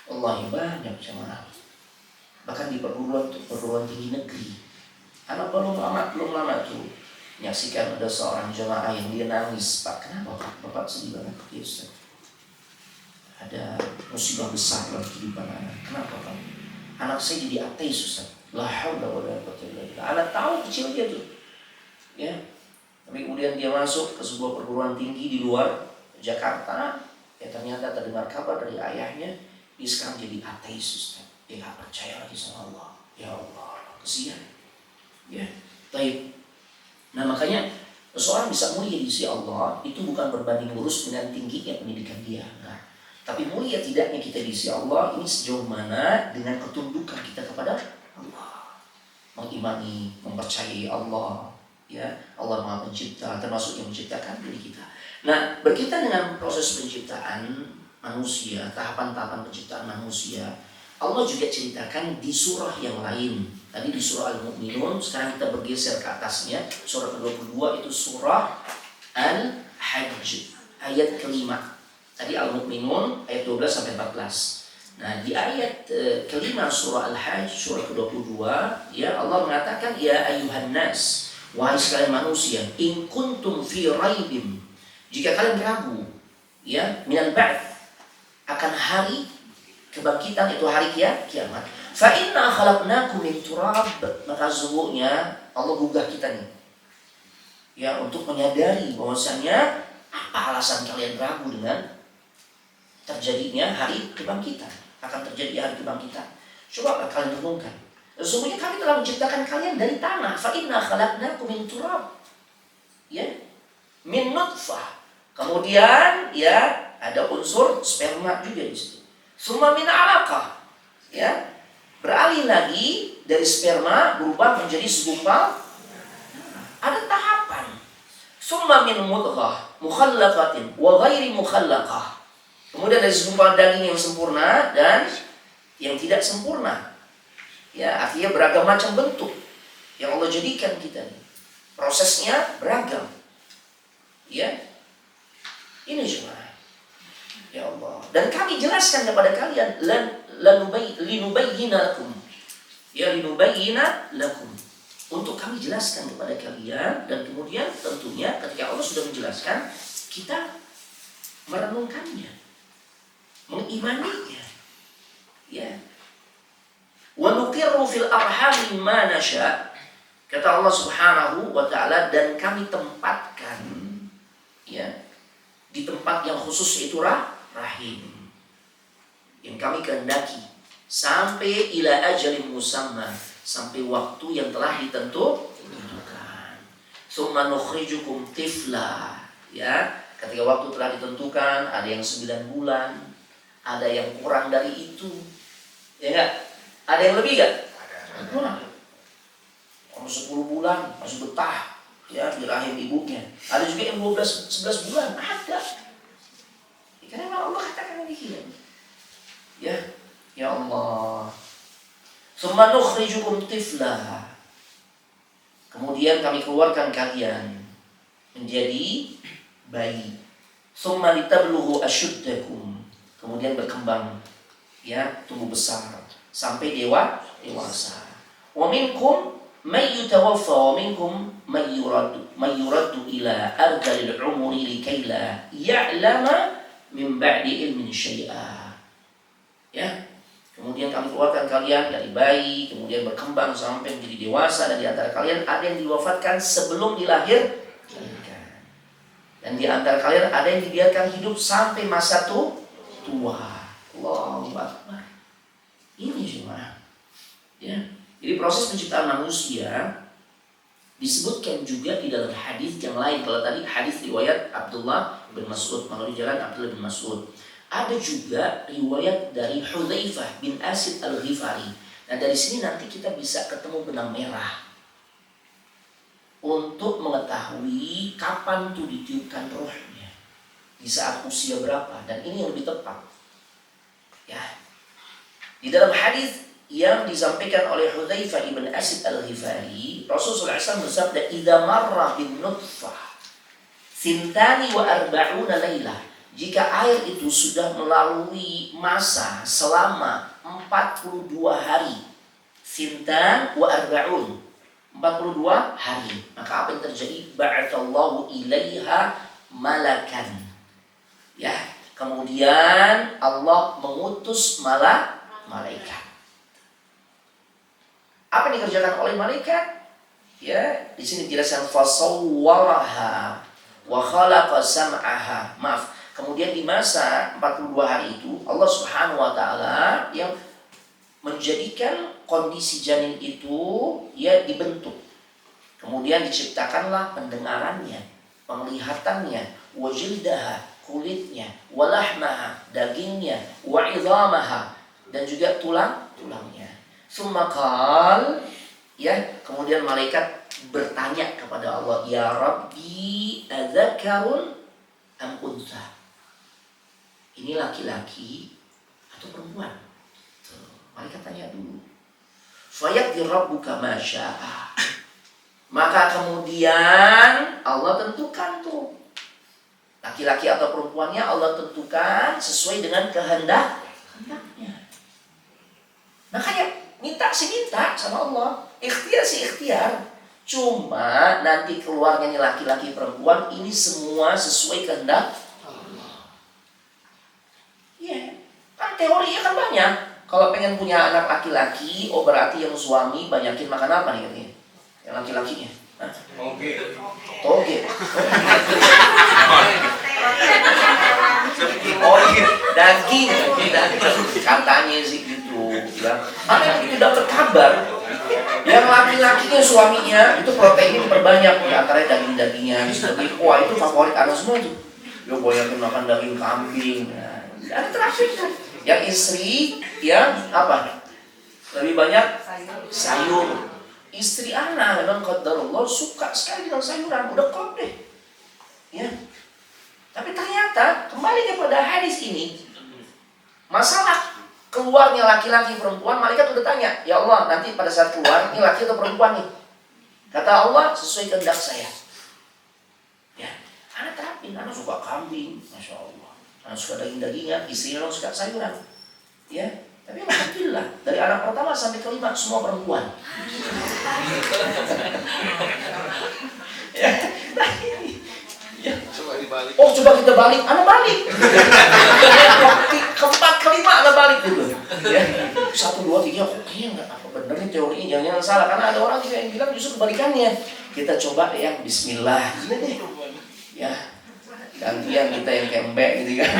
Allah banyak jemaah. Bahkan di perguruan tinggi negeri. Anak belum lama tuh menyaksikan ada seorang jemaah yang dia nangis, Pak, kenapa Pak? Bapak sedih banget. Ya Ustaz, ada musibah besar dalam kehidupan anak. Kenapa Pak? Anak saya jadi ateis Ustaz. La haula wala quwwata illa billah. Anak tahu kecil dia tuh, ya. Tapi kemudian dia masuk ke sebuah perguruan tinggi di luar Jakarta, ya ternyata terdengar kabar dari ayahnya, dia sekarang jadi ateis Ustaz. Dia gak percaya lagi sama Allah. Ya Allah, kesian. Ya, baik. Nah makanya seseorang bisa mulia di sisi Allah itu bukan berbanding lurus dengan tingginya pendidikan dia. Nah, tapi mulia tidaknya kita di sisi Allah ini sejauh mana dengan ketundukan kita kepada Allah, mengimani, mempercayai Allah. Ya, Allah Maha Pencipta, termasuk yang menciptakan diri kita. Nah, berkaitan dengan proses penciptaan manusia, tahapan-tahapan penciptaan manusia, Allah juga ceritakan di surah yang lain. Tadi di surah Al-Mu'minun, sekarang kita bergeser ke atasnya. Surah ke-22 itu surah Al-Hajj, ayat kelima. Tadi Al-Mu'minun ayat 12 sampai 14. Nah, di ayat kelima surah Al-Hajj, surah ke-22, ya Allah mengatakan, ya ayuhan nas, wahai sekalian manusia, in kuntum fi raibim, jika kalian ragu, ya, minal ba'ts, akan hari kebangkitan, itu hari kiamat. Fa inna khalaqnakum min turab, maka sesungguhnya Allah gugah kita nih, ya, untuk menyadari bahwasanya apa alasan kalian ragu dengan terjadinya hari kebangkitan, akan terjadi hari kebangkitan. Coba kalian renungkan. Sesungguhnya kami telah menciptakan kalian dari tanah. Fa inna khalaqnakum min turab, ya, min nutfah. Kemudian ya ada unsur sperma juga di situ. Summa min alaqah, ya, beralih lagi dari sperma berubah menjadi segumpal. Ada tahapan. Summa min mudghah mukhallaqatin wa ghairi mukhallaqah. Kemudian dari segumpal daging yang sempurna dan yang tidak sempurna. Ya, artinya beragam macam bentuk yang Allah jadikan kita. Prosesnya beragam. Ya. Ini cuma, ya Allah. Dan kami jelaskan kepada kalian linubayyina lakum. Ya, linubayyina lakum. Untuk kami jelaskan kepada kalian, dan kemudian tentunya ketika Allah sudah menjelaskan, kita merenungkannya, mengimaninya. Ya. Wa nuqirru fil arham ma nasha. Kata Allah Subhanahu wa taala, dan kami tempatkan, ya, di tempat yang khusus, yaitu rahim, yang kami kehendaki, sampai ila ajalin musamma, sampai waktu yang telah ditentukan. Tsumma nukhrijukum tifla, ya, ketika waktu telah ditentukan, ada yang 9 bulan, ada yang kurang dari itu, ya enggak? Ada yang lebih enggak? Kurang. 10 bulan masih betah, ya, di rahim ibunya. Ada juga yang 11 bulan, ada. Karena Allah katakan demikian. Ya, ya Allah. Tsumma nukhrijukum tifla. Kemudian kami keluarkan kalian menjadi bayi. Tsumma litablughu asyuddakum. kemudian berkembang, ya, tumbuh besar sampai dewasa. Wa minkum may yutawaffa wa minkum may yuraddu ila ardhil umuri likay la ya'lama min ba'di ilmin syai'a. Ya. Kemudian kami keluarkan kalian dari bayi, kemudian berkembang sampai menjadi dewasa, dan di antara kalian ada yang diwafatkan sebelum dilahirkan. Dan di antara kalian ada yang dibiarkan hidup sampai masa tua. Allahu Akbar. Ini cuma, ya. Jadi proses penciptaan manusia disebutkan juga di dalam hadis yang lain. Kalau tadi hadis riwayat Abdullah bin Mas'ud, melalui jalan Abdullah bin Mas'ud. Ada juga riwayat dari Hudzaifah bin Asid Al-Ghifari. Nah, dari sini nanti kita bisa ketemu benang merah untuk mengetahui kapan tuh ditiupkan rohnya, di saat usia berapa, dan ini yang lebih tepat. Ya. Di dalam hadis yang disampaikan oleh Hudzaifah bin Asid Al-Ghifari, Rasulullah SAW bersabda, "Idza marra bin nutfah sintani wa arba'una lailah." Jika air itu sudah melalui masa selama 42 hari, sintan wa arba'un, 42 hari, maka apa yang terjadi? Ba'atsallahu ilaiha malakan. Ya, kemudian Allah mengutus malaikat. Apa yang dikerjakan oleh malaikat? Ya, di sini dijelaskan fasawwaraha wa khalaqa sam'aha. Maaf. Kemudian di masa 42 hari itu Allah Subhanahu wa taala yang menjadikan kondisi janin itu ya dibentuk. Kemudian diciptakanlah pendengarannya, penglihatannya, wajildaha, kulitnya, walahmaha, dagingnya, wa'idhamaha, dan juga tulang-tulangnya. Sumakal, ya, kemudian malaikat bertanya kepada Allah, "Ya Rabbi, adzakarun am untha?" Ini laki-laki atau perempuan? Malaikat tanya dulu. Fayaqdi rabbuka ma syaa. Maka kemudian Allah tentukan tuh, laki-laki atau perempuannya Allah tentukan sesuai dengan kehendaknya. Makanya minta sama Allah, ikhtiar. Cuma nanti keluarnya nih laki-laki perempuan ini semua sesuai kehendak Allah. Ya, kan teorinya kan banyak. Kalau pengen punya anak laki-laki, oh berarti yang suami banyakin makan apa nih katanya? Yang laki-lakinya. Toge. Oh iya, daging. Katanya sih gitu. Ya. Ada yang tidak terkabar. Yang laki-lakinya suaminya itu protein diperbanyak, di antaranya daging-dagingan. Wah, itu favorit anak semua tuh. Yo banyakin makan daging kambing. Nah, ada trafik kan. Yang istri yang apa? Lebih banyak sayur. Istri anak memang qadarullah suka sekali dengan sayuran, udah klop deh. Ya. Tapi ternyata kembali kepada hadis ini, masalah keluarnya laki-laki perempuan, malaikat udah tanya, "Ya Allah, nanti pada saat keluar ini laki atau perempuan nih?" Kata Allah, "Sesuai kehendak saya." Ya, anak terapin, anak suka kambing, masya Allah. Anak suka daging-dagingan, istrinya suka sayuran. Ya, tapi alhamdulillah dari anak pertama sampai kelima semua perempuan. Ya, nah ini. Ya. Oh, coba kita balik, anak balik. Keempat, kelima anak balik gitu. Ya, 1, 2, 3, kok kayaknya nggak apa bener nih teorinya, jangan salah, karena ada orang juga yang bilang justru kebalikannya. Kita coba yang Bismillah, gitu deh. Ya. Gantian kita yang kembek gitu kan.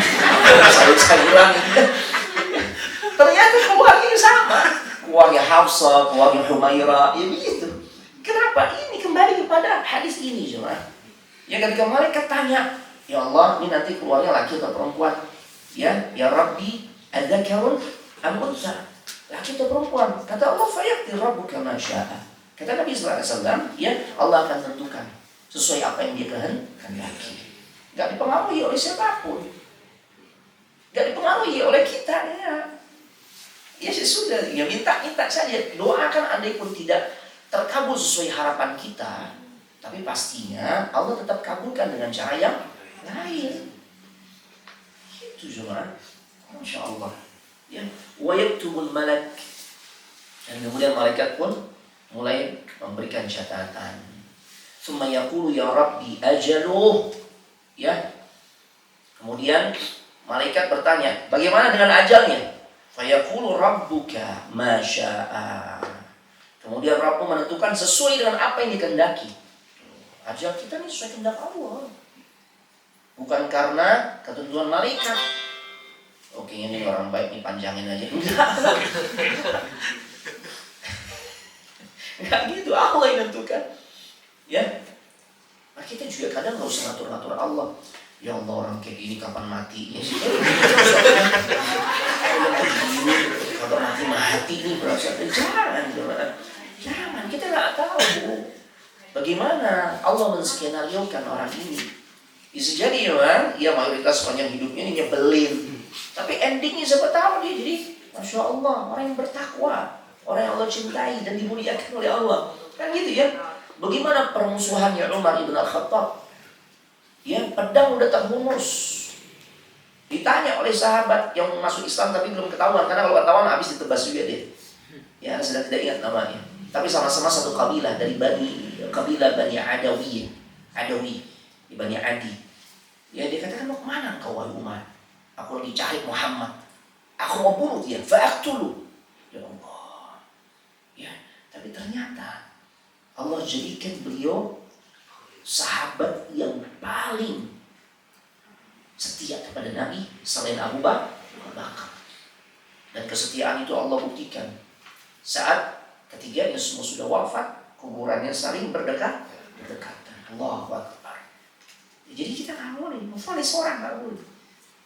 Sayur-sayuran gitu. Ternyata keluarnya sama. Keluarnya Hafsah, keluarnya Humairah, ya begitu. Kenapa? Ini kembali kepada hadis ini cuma. Ya ketika malaikat tanya, "Ya Allah, ini nanti keluarnya laki atau perempuan?" Ya Rabbi, adzakarun am untha? Laki atau perempuan? Kata Allah, "Fayaqdi rabbuka ma syaa." Kata Nabi sallallahu alaihi wasallam, ya Allah akan tentukan sesuai apa yang Dia kehendaki. Gak dipengaruhi oleh siapapun. Gak dipengaruhi oleh kita ya. Ya sudah, ya minta saja. Doakan andai pun tidak terkabul sesuai harapan kita, tapi pastinya Allah tetap kabulkan dengan cara yang lain. Itu cuma. Masya Allah. Ya, wa yaktubul malak. Dan kemudian malaikat pun mulai memberikan catatan. Tsumma yaqulu ya Rabbi ajaluh. Ya. Kemudian malaikat bertanya, bagaimana dengan ajalnya? Fayaqulu rabbuka ma syaa. Kemudian Rabbmu menentukan sesuai dengan apa yang dikehendaki. Ajal kita ini sesuai kehendak Allah. Bukan karena ketentuan malaikat. Oke, ini orang baik nih, panjangin aja. Enggak gitu, Allah yang nentukan. Ya. Nah, kita juga kadang nggak usah ngatur-ngatur Allah. Ya Allah, orang kayak gini kapan matinya sih? Kalau mati nih berasa. Jangan, kita nggak tahu bagaimana Allah menskenariokan orang ini. Bisa jadi ya mayoritas sepanjang hidupnya ini nyebelin. Tapi endingnya siapa tahu dia jadi Masya Allah, orang yang bertakwa, orang yang Allah cintai dan dimuliakan oleh Allah. Kan gitu ya. Bagaimana permusuhannya Umar ibn al-Khattab? Ya, pedang udah terhunus. Ditanya oleh sahabat yang masuk Islam tapi belum ketahuan, karena kalau ketahuan habis ditebas juga dia. Ya, sudah tidak ingat namanya. Tapi sama-sama satu kabilah dari kabilah Bani Adawi, di Bani Adi. Ya, dia katakan, mau kemana engkau wahai Umar? Aku lagi cari Muhammad. Aku mau bunuh dia. Fa'aqtulu. Ya Allah. Ya, tapi ternyata Allah jadikan beliau sahabat yang paling setia kepada Nabi selain Abu Bakar. Dan kesetiaan itu Allah buktikan saat ketiganya semua sudah wafat, kuburannya saling berdekatan. Allahu Akbar. Jadi kita nggak boleh memfonis orang, nggak boleh.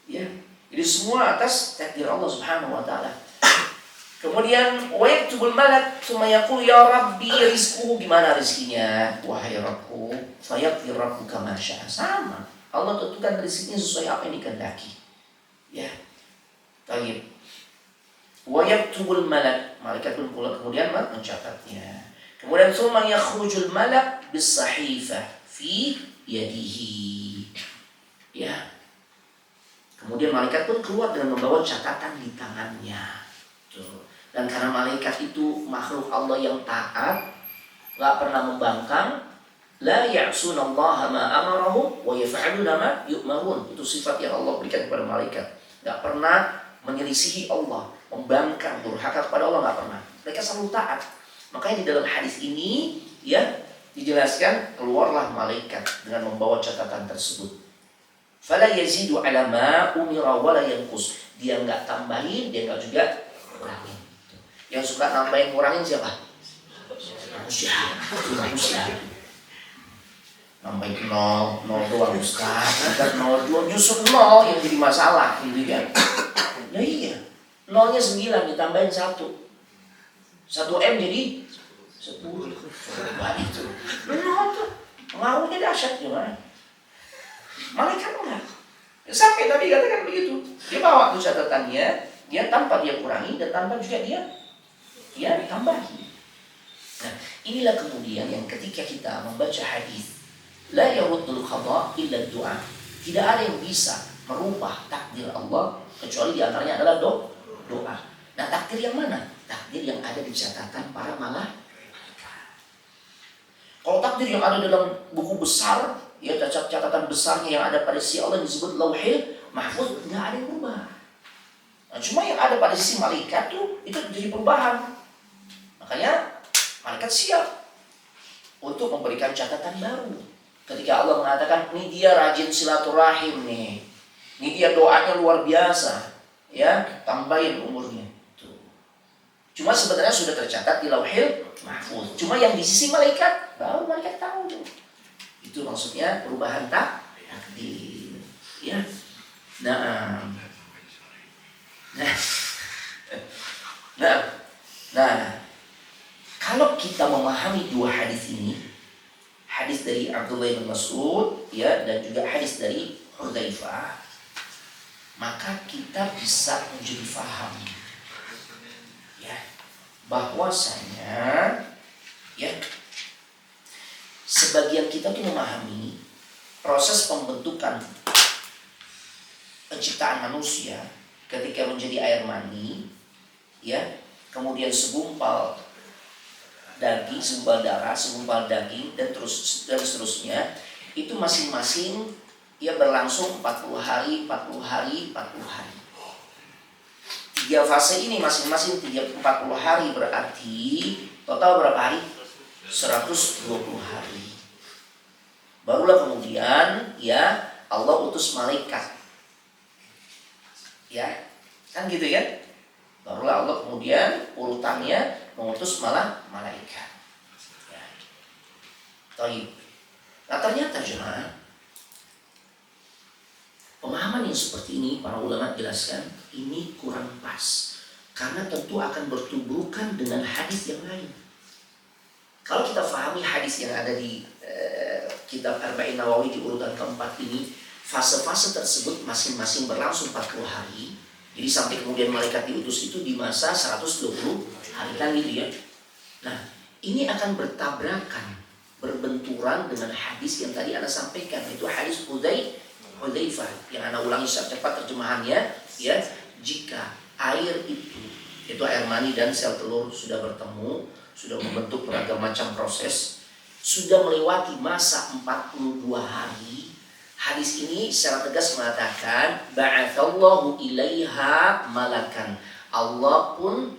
Ya, jadi semua atas takdir Allah Subhanahu Wa Taala. Kemudian wa yaktubul malak tsumma yaqulu ya Rabbi rizquhu, gimana rezekinya wahai Rabbku? Fayaqdir rabbuka ma syaa. Sama, Allah tentukan rezekinya sesuai apa yang dikehendaki. Ya. Baik. Wa yaktubul malak, malaikat pun pula kemudian mencatatnya. Kemudian tsumma yakhrujul malak bis sahifah fi yadihi. Ya. Kemudian malaikat pun keluar dengan membawa catatan di tangannya. Dan karena malaikat itu makhluk Allah yang taat, nggak pernah membangkang, la ya'sunallaha ma amarahum wa yaf'aluna ma yu'marun. Itu sifat yang Allah berikan kepada malaikat. Nggak pernah menyelisihi Allah, membangkang, durhaka kepada Allah, nggak pernah. Mereka selalu taat. Makanya di dalam hadis ini ya dijelaskan, keluarlah malaikat dengan membawa catatan tersebut. Fala yazidu ala ma umira wala yanqus. Dia nggak tambahin, dia nggak juga kurangin. Yang suka nambahin kurangin siapa? Manusia. Nambahin 0 doang Ustaz, bukan 0 justru 0 yang jadi masalah gitu kan. Ya iya, 0-nya 9 ditambahin 1 M jadi 10. Coba itu 0 tuh pengaruhnya dahsyat gimana? Malaikat enggak. Sampai tadi katakan begitu. Dia bawa tuh catatannya, dia tanpa dia kurangi dan tanpa juga dia tambahi. Nah, inilah kemudian yang ketika kita membaca hadis, la yaruddul qada illa du'a. Tidak ada yang bisa merubah takdir Allah kecuali di antaranya adalah doa. Nah, takdir yang mana? Takdir yang ada di catatan para malaikat. Kalau takdir yang ada dalam buku besar, ya catatan besarnya yang ada pada sisi Allah disebut Lauhil Mahfuz, nggak ada yang berubah. Nah, cuma yang ada pada sisi malaikat tuh itu jadi perubahan. Makanya malaikat siap untuk memberikan catatan baru. Ketika Allah mengatakan, ini dia rajin silaturahim nih, ini dia doanya luar biasa, ya tambahin umurnya. Tuh. Cuma sebenarnya sudah tercatat di Lauhil Mahfuz. Cuma yang di sisi malaikat, baru malaikat tahu tuh. Itu maksudnya perubahan takdir. Ya. Nah, kalau kita memahami dua hadis ini, hadis dari Abdullah bin Mas'ud ya dan juga hadis dari Hudzaifah, maka kita bisa menjadi faham ya bahwasanya ya sebagian kita tuh memahami proses pembentukan penciptaan manusia ketika menjadi air mani, ya, kemudian segumpal daging, segumpal darah, segumpal daging, dan seterusnya, itu masing-masing ya berlangsung 40 hari, 40 hari, 40 hari. 3 fase ini masing-masing 40 hari, berarti total berapa hari? 120 hari. Barulah kemudian ya Allah utus malaikat. Ya, kan gitu ya. Barulah Allah kemudian urutannya mengutus malaikat. Ya. Taib. Nah ternyata jemaah, pemahaman yang seperti ini para ulama jelaskan ini kurang pas, karena tentu akan bertubrukan dengan hadis yang lain. Kalau kita fahami hadis yang ada di kitab Arba'in Nawawi di urutan keempat ini, fase-fase tersebut masing-masing berlangsung 40 hari. Jadi sampai kemudian malaikat diutus itu di masa 120 hari kan gitu ya. Nah, ini akan bertabrakan, berbenturan dengan hadis yang tadi Anda sampaikan, itu hadis Hudzaifah yang Anda ulangi secara cepat terjemahannya, ya. Jika air itu air mani dan sel telur sudah bertemu, sudah membentuk beragam macam proses, sudah melewati masa 42 hari, hadis ini secara tegas mengatakan ba'atsallahu ilaiha malakan. Allah pun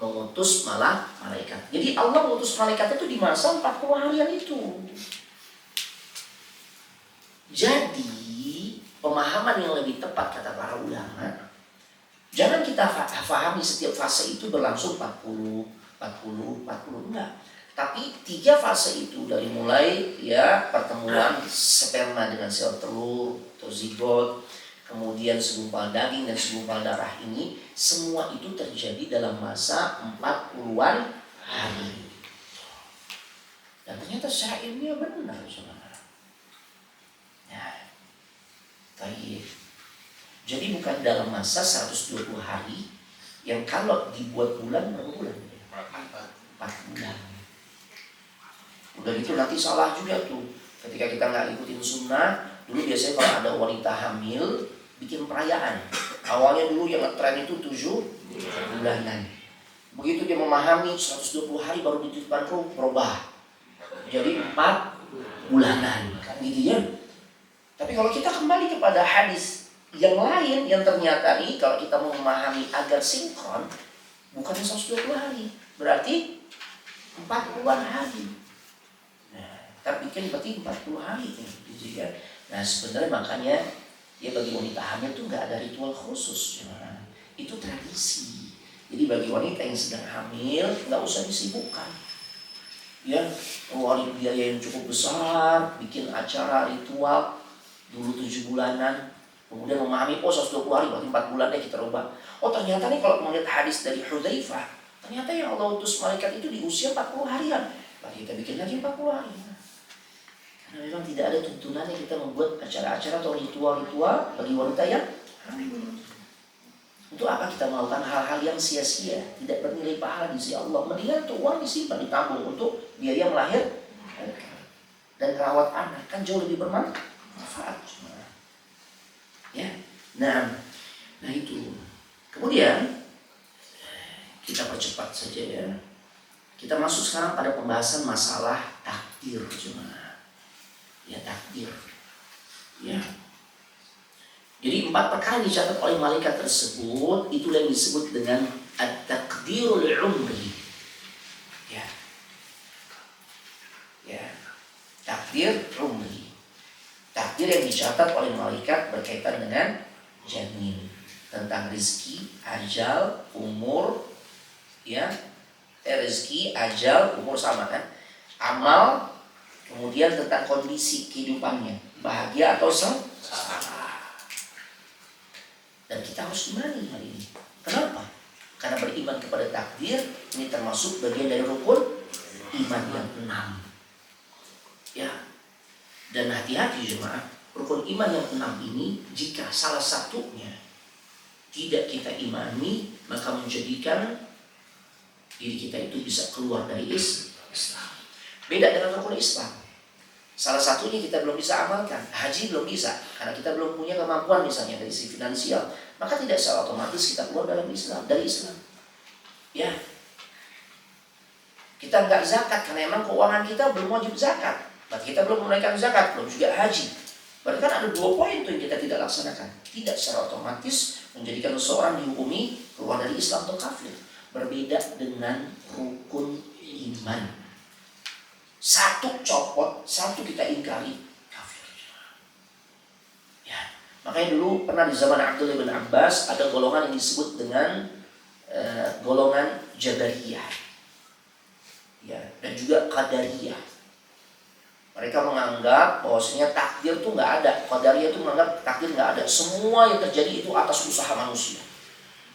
mengutus malaikat. Jadi Allah mengutus malaikat itu di masa 40 harian itu. Jadi pemahaman yang lebih tepat kata para ulama, jangan kita fahami setiap fase itu berlangsung 40 enggak. Tapi 3 fase itu dari mulai ya pertemuan sperma dengan sel telur atau zigot, kemudian segumpal daging dan segumpal darah ini, semua itu terjadi dalam masa 40-an hari. Dan ternyata secara ilmiah benar, saudara. Ya, baik. Jadi bukan dalam masa 120 hari yang kalau dibuat bulan berapa bulan? 4 bulan. Udah gitu nanti salah juga tuh. Ketika kita nggak ikutin sunnah, dulu biasanya kalau ada wanita hamil bikin perayaan. Awalnya dulu yang ngetren itu 7 bulanan. Begitu dia memahami 120 hari baru dititipkan ruh berubah jadi 4 bulanan, kan gitu ya. Tapi kalau kita kembali kepada hadis yang lain yang ternyata nih kalau kita mau memahami agar sinkron, bukan 120 hari, berarti 40-an hari. Tapi kan berarti 40 hari gitu ya. Nah sebenarnya makanya ya bagi wanita hamil itu nggak ada ritual khusus, ya. Itu tradisi. Jadi bagi wanita yang sedang hamil nggak usah disibukkan, ya, ngeluarin biaya yang cukup besar, bikin acara ritual dulu 7 bulanan, kemudian memahami 120 hari berarti 4 bulan deh kita rubah. Oh ternyata nih kalau melihat hadis dari Hudzaifah, ternyata yang Allah utus malaikat itu di usia 40 harian. Mari kita bikin lagi 40 hari. Karena memang tidak ada tuntunannya kita membuat acara-acara atau ritual-ritual bagi wanita yang hamil. Untuk apa kita melakukan hal-hal yang sia-sia, tidak bernilai pahala di sisi Allah? Mendingan itu uang disimpan, ditabung untuk biaya melahir dan merawat anak, kan jauh lebih bermanfaat. Ya, nah itu. Kemudian kita percepat saja ya. Kita masuk sekarang pada pembahasan masalah takdir, cuma. Ya takdir, ya. Jadi 4 perkara yang dicatat oleh malaikat tersebut itulah yang disebut dengan at-taqdirul umri. Ya. Ya. Takdir umri. Takdir yang dicatat oleh malaikat berkaitan dengan janin, tentang rezeki, ajal, umur, ya. Rezeki, ajal, umur sama kan? Amal, kemudian tentang kondisi kehidupannya, bahagia atau sengsara. Dan kita harus imani hal ini. Kenapa? Karena beriman kepada takdir ini termasuk bagian dari rukun iman yang 6. Ya. Dan hati-hati jemaah, rukun iman yang 6 ini jika salah satunya tidak kita imani, maka menjadikan diri kita itu bisa keluar dari Islam. Beda dengan rukun Islam. Salah satunya kita belum bisa amalkan, haji belum bisa, karena kita belum punya kemampuan misalnya dari sisi finansial. maka tidak secara otomatis kita keluar dari Islam. Ya, kita nggak zakat karena memang keuangan kita belum wajib zakat. Berarti kita belum menunaikan zakat, belum juga haji. Berarti kan ada 2 poin tuh yang kita tidak laksanakan. Tidak secara otomatis menjadikan seseorang dihukumi keluar dari Islam atau kafir. Berbeda dengan rukun iman. Satu copot, satu kita ingkari, kafir. Ya, makanya dulu pernah di zaman Abdullah bin Abbas ada golongan yang disebut dengan golongan Jabariyah, ya, dan juga Qadariyah. Mereka menganggap bahwasanya takdir itu nggak ada. Qadariyah itu menganggap takdir nggak ada. Semua yang terjadi itu atas usaha manusia.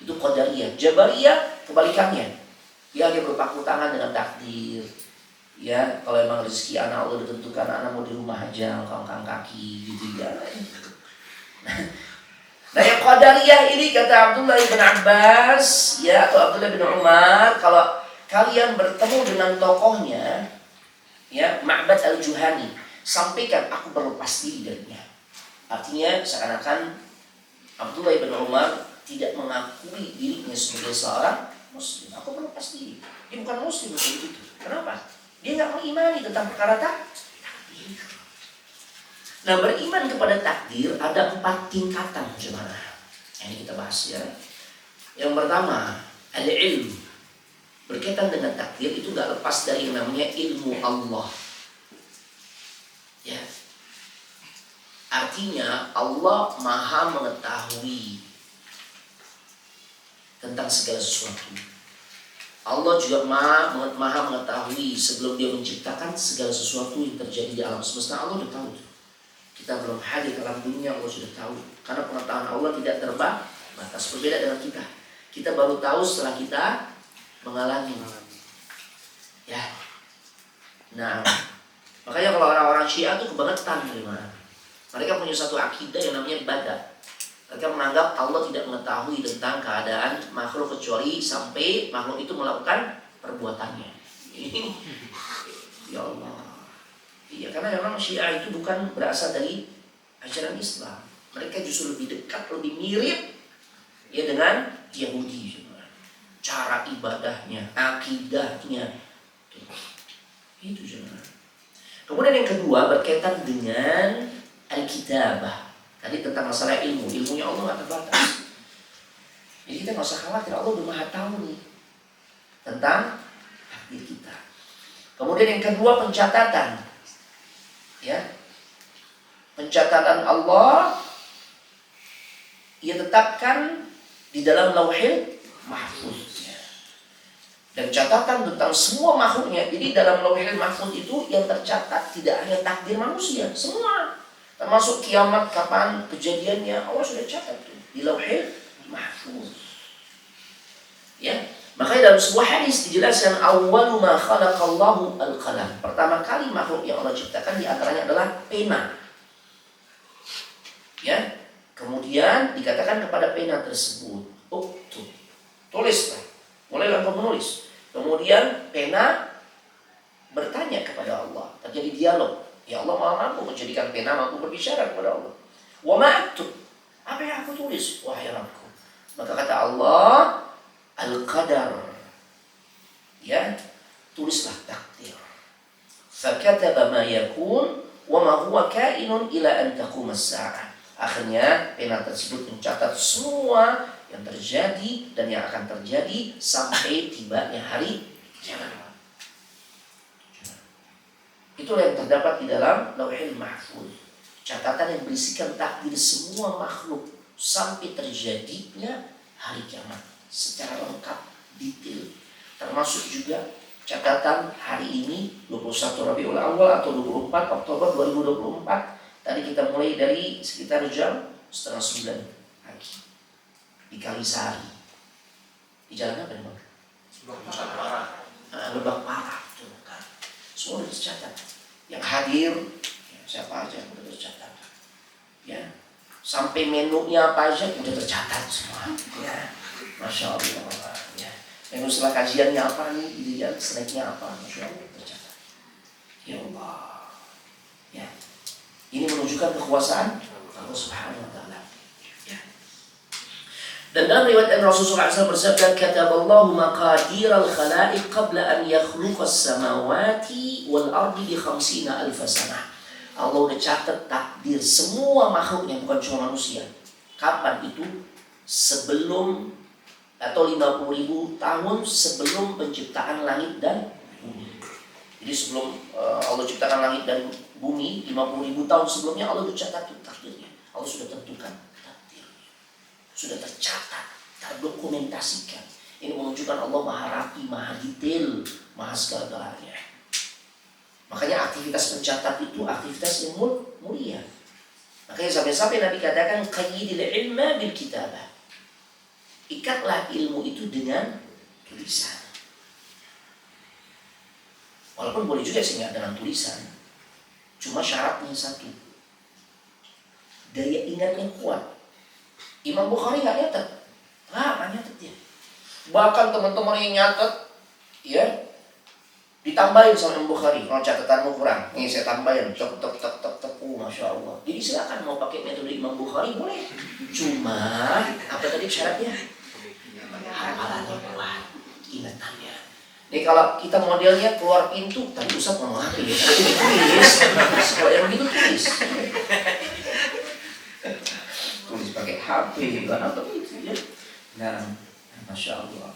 Itu Qadariyah. Jabariyah kebalikannya. Dia berpangku tangan dengan takdir. Ya, kalau emang rezeki anak Allah ditentukan, anak mau di rumah aja, ngangkat kaki gitu ya. Nah, yang Qadariyah ini kata Abdullah bin Abbas, ya, atau Abdullah bin Umar, kalau kalian bertemu dengan tokohnya, ya, Ma'bad al-Juhani, sampaikan aku berlepas diri darinya. Artinya seakan-akan Abdullah bin Umar tidak mengakui dirinya sebagai seorang Muslim. Aku berlepas diri. Dia bukan Muslim begitu. Kenapa? Dia nggak mengimani tentang perkara takdir. Nah, beriman kepada takdir ada 4 tingkatan, jemaah. Ini kita bahas ya. Yang pertama, al-ilm. Berkaitan dengan takdir itu nggak lepas dari yang namanya ilmu Allah. Ya. Artinya Allah Maha mengetahui tentang segala sesuatu. Allah juga maha mengetahui sebelum dia menciptakan segala sesuatu yang terjadi di alam semesta. Allah sudah tahu. Kita belum hadir ke alam dunia, Allah sudah tahu. Karena pengetahuan Allah tidak terbatas. Berbeda dengan kita. Kita baru tahu setelah kita mengalami. Ya. Nah, makanya kalau orang-orang Syiah itu kebangetan dari mana? Mereka punya satu akidah yang namanya bada. Mereka menganggap Allah tidak mengetahui tentang keadaan makhluk kecuali sampai makhluk itu melakukan perbuatannya. Ya Allah. Iya, karena memang Syiah itu bukan berasal dari ajaran Islam. Mereka justru lebih dekat, lebih mirip ya dengan Yahudi. Cara ibadahnya, akidahnya. Itu saudara. Kemudian yang kedua berkaitan dengan al-kitabah. Tadi tentang masalah ilmu. Ilmunya Allah nggak terbatas. Jadi kita nggak usah khawatir, Allah udah maha tahu nih tentang takdir kita. Kemudian yang kedua pencatatan. Ya, pencatatan Allah ia tetapkan di dalam Lauhil Mahfuz. Dan catatan tentang semua makhluknya. Jadi dalam Lauhil Mahfuz itu yang tercatat tidak hanya takdir manusia, semua. Termasuk kiamat kapan kejadiannya, Allah sudah catat di Lauhil Mahfuz. Ya, makanya dalam sebuah hadis dijelaskan awwalu ma khalaqallahu al-qalam. Pertama kali makhluk yang Allah ciptakan di antaranya adalah pena. Ya, kemudian dikatakan kepada pena tersebut, uktub, tulislah. Mulailah engkau menulis. Kemudian pena bertanya kepada Allah, terjadi dialog. Ya Allah Maha mampu menjadikan pena mampu berbicara kepada Allah. Wa ma aktub, apa yang aku tulis wahai Rabbku? Maka kata Allah, al-qadar. Ya, tulislah takdir. Fakataba ma yakun wa ma huwa kainun ila an taqum as-sa'ah. Akhirnya pena tersebut mencatat semua yang terjadi dan yang akan terjadi sampai tibanya hari kiamat. Itulah yang terdapat di dalam Lauhil Mahfuz. Catatan yang berisikan takdir semua makhluk sampai terjadinya hari kiamat secara lengkap, detail. Termasuk juga catatan hari ini 21 Rabiul Awal atau 24 Oktober 2024. Tadi kita mulai dari sekitar jam 8:30 pagi di Kalisari. Di jalan apa nih Bang? Lebak Parah. Semua sudah tercatat. Yang hadir ya, siapa aja sudah tercatat. Ya, sampai menunya apa aja sudah tercatat semua. Ya, Masya Allah. Ya, menu setelah kajiannya apa nih? Gitu ya, snacknya apa? Masya Allah tercatat. Ya Allah. Ya, ini menunjukkan kekuasaan Allah Subhanahu Wa Taala. Ya. Dan dalam riwayat Rasulullah SAW bersabda, kataballahu maqadiral khalaiq qabla an yakhluqas samawati wal ardi bi 50,000 sanah. Allah udah catat takdir semua makhluk yang bukan cuma manusia. Kapan itu? Sebelum atau 50.000 tahun sebelum penciptaan langit dan bumi. Jadi sebelum Allah ciptakan langit dan bumi, 50.000 tahun sebelumnya Allah sudah catat takdirnya. Allah sudah tentukan takdirnya. Sudah tercatat, terdokumentasikan. Ini menunjukkan Allah maha rapi, maha detail, maha segala-galanya. Makanya aktivitas mencatat itu aktivitas yang mulia. Makanya sampai-sampai Nabi katakan qayyidil ilma bil kitabah. Ikatlah ilmu itu dengan tulisan. Walaupun boleh juga sih nggak dengan tulisan. Cuma syaratnya satu. Daya ingatnya kuat. Imam Bukhari nggak nyatet. Nggak nyatet dia. Bahkan teman-teman yang nyatet, ya, ditambahin sama Imam Bukhari. Kalau catatanmu kurang, ini saya tambahin. Tek. Masya Allah. Jadi silakan mau pakai metode Imam Bukhari boleh. Cuma apa tadi syaratnya? Hafalannya kuat, ingatannya. Nih kalau kita modelnya keluar pintu, tadi Ustaz mau apa ya? Tulis. Kalau yang begitu tulis. Tulis pakai HP, apa gitu ya. Nah, Masya Allah.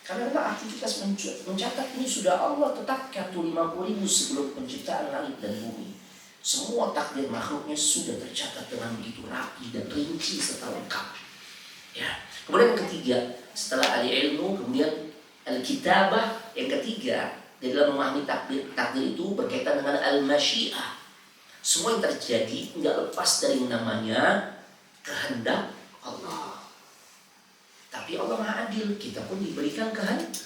Karena aktivitas mencatat ini sudah Allah tetapkan tuh 50.000 sebelum penciptaan langit dan bumi. Semua takdir makhluknya sudah tercatat dengan begitu rapi dan rinci serta lengkap. Ya. Kemudian yang ketiga, setelah al-ilmu, kemudian al-kitabah. Yang ketiga, di dalam memahami takdir itu berkaitan dengan al-masyiah. Semua yang terjadi tidak lepas dari namanya kehendak Allah. Tapi Allah Maha Adil, kita pun diberikan kehendak.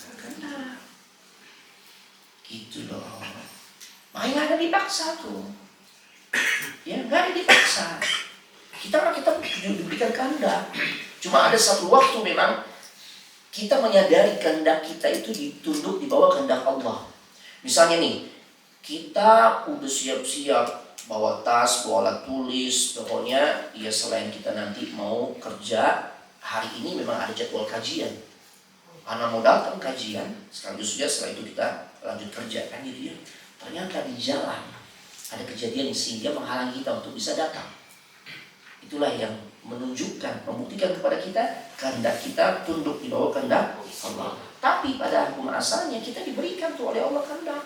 Gitu loh. Makanya nggak ada dipaksa tuh. Ya nggak ada dipaksa. Kita diberikan kehendak. Cuma ada satu waktu memang kita menyadari kehendak kita itu ditunduk di bawah kehendak Allah. Misalnya nih, kita udah siap-siap bawa tas, bawa alat tulis, pokoknya ya selain kita nanti mau kerja, hari ini memang ada jadwal kajian. Anak mau datang kajian, sekaligus juga setelah itu kita lanjut kerja kan gitu ya. Ternyata di jalan ada kejadian sehingga menghalangi kita untuk bisa datang. Itulah yang menunjukkan, membuktikan kepada kita kehendak kita tunduk di bawah kehendak Allah. Tapi pada hukum asalnya kita diberikan tuh oleh Allah kehendak.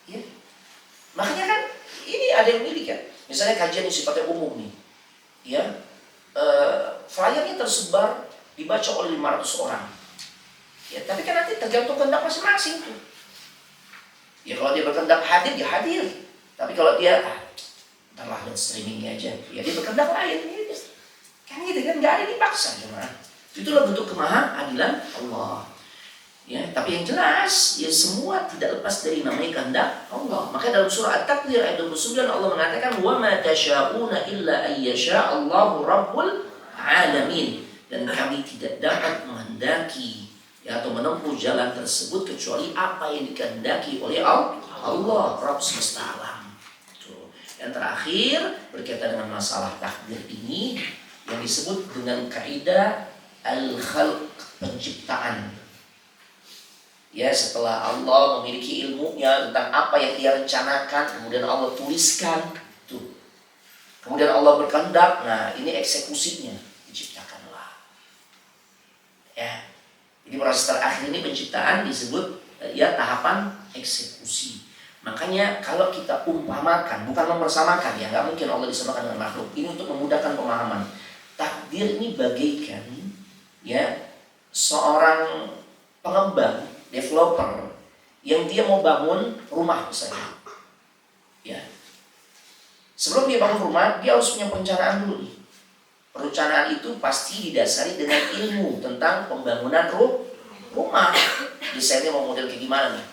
Ya. Makanya kan ini ada yang milik kan. Misalnya kajian yang sifatnya umum nih. Ya. Flyernya tersebar dibaca oleh 500 orang. Ya, tapi kan nanti tergantung kehendak masing-masing tuh. Ya kalau dia berkehendak hadir, ya hadir. Tapi kalau dia ntarlah lihat streamingnya aja, ya dia berkehendak lain gitu. Kan gitu kan, nggak ada dipaksa cuma. Itulah bentuk kemaha-adilan Allah. Ya, tapi yang jelas, ya semua tidak lepas dari namanya kehendak Allah. Maka dalam surah At-Takwir ayat 29 Allah mengatakan, "Wa ma tasyauna illa ayyasha Allahu rabbul alamin." Dan kami tidak dapat menghendaki ya, atau menempuh jalan tersebut kecuali apa yang dikehendaki oleh Allah, Rabb semesta alam. Yang terakhir berkaitan dengan masalah takdir ini yang disebut dengan kaidah al-khalq, penciptaan. Ya, setelah Allah memiliki ilmunya tentang apa yang Dia rencanakan, kemudian Allah tuliskan tuh. Kemudian Allah berkehendak, nah ini eksekusinya diciptakanlah. Ya. Jadi proses terakhir ini penciptaan disebut ya tahapan eksekusi. Makanya kalau kita umpamakan, bukan mempersamakan ya, nggak mungkin Allah disamakan dengan makhluk. Ini untuk memudahkan pemahaman. Takdir ini bagaikan ya seorang pengembang, developer yang dia mau bangun rumah misalnya. Ya. Sebelum dia bangun rumah, dia harus punya perencanaan dulu nih. Perencanaan itu pasti didasari dengan ilmu tentang pembangunan rumah. Desainnya mau model kayak gimana nih?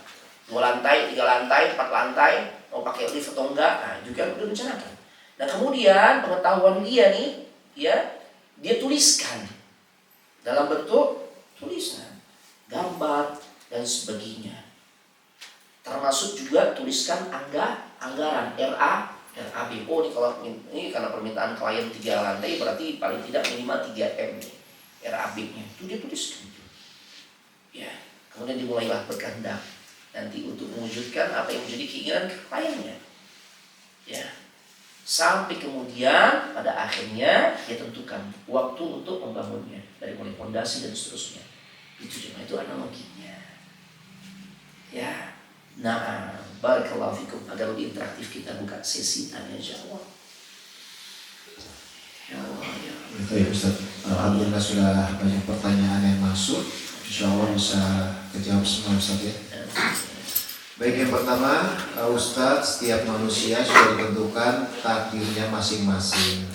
2 lantai, 3 lantai, 4 lantai, mau pakai lift atau enggak, nah juga udah rencanakan. Nah kemudian pengetahuan dia nih, ya dia tuliskan dalam bentuk tulisan, gambar dan sebagainya. Termasuk juga tuliskan anggaran RABO nih, kalau ini karena permintaan klien 3 lantai berarti paling tidak minimal 3M nih. RAB-nya itu dia tuliskan. Ya, kemudian dimulailah berkehendak nanti untuk mewujudkan apa yang menjadi keinginan kliennya. Ya, sampai kemudian pada akhirnya dia tentukan waktu untuk membangunnya dari mulai fondasi dan seterusnya. Itu analoginya. Ya, nah, barakallahu fikum. Agar lebih interaktif kita buka sesi tanya jawab. Ya Allah, ya Allah. Baik Ustaz, alhamdulillah sudah banyak pertanyaan yang masuk. Insya Allah bisa kejawab semua Ustaz ya. Baik, yang pertama, Ustaz, setiap manusia sudah ditentukan takdirnya masing-masing.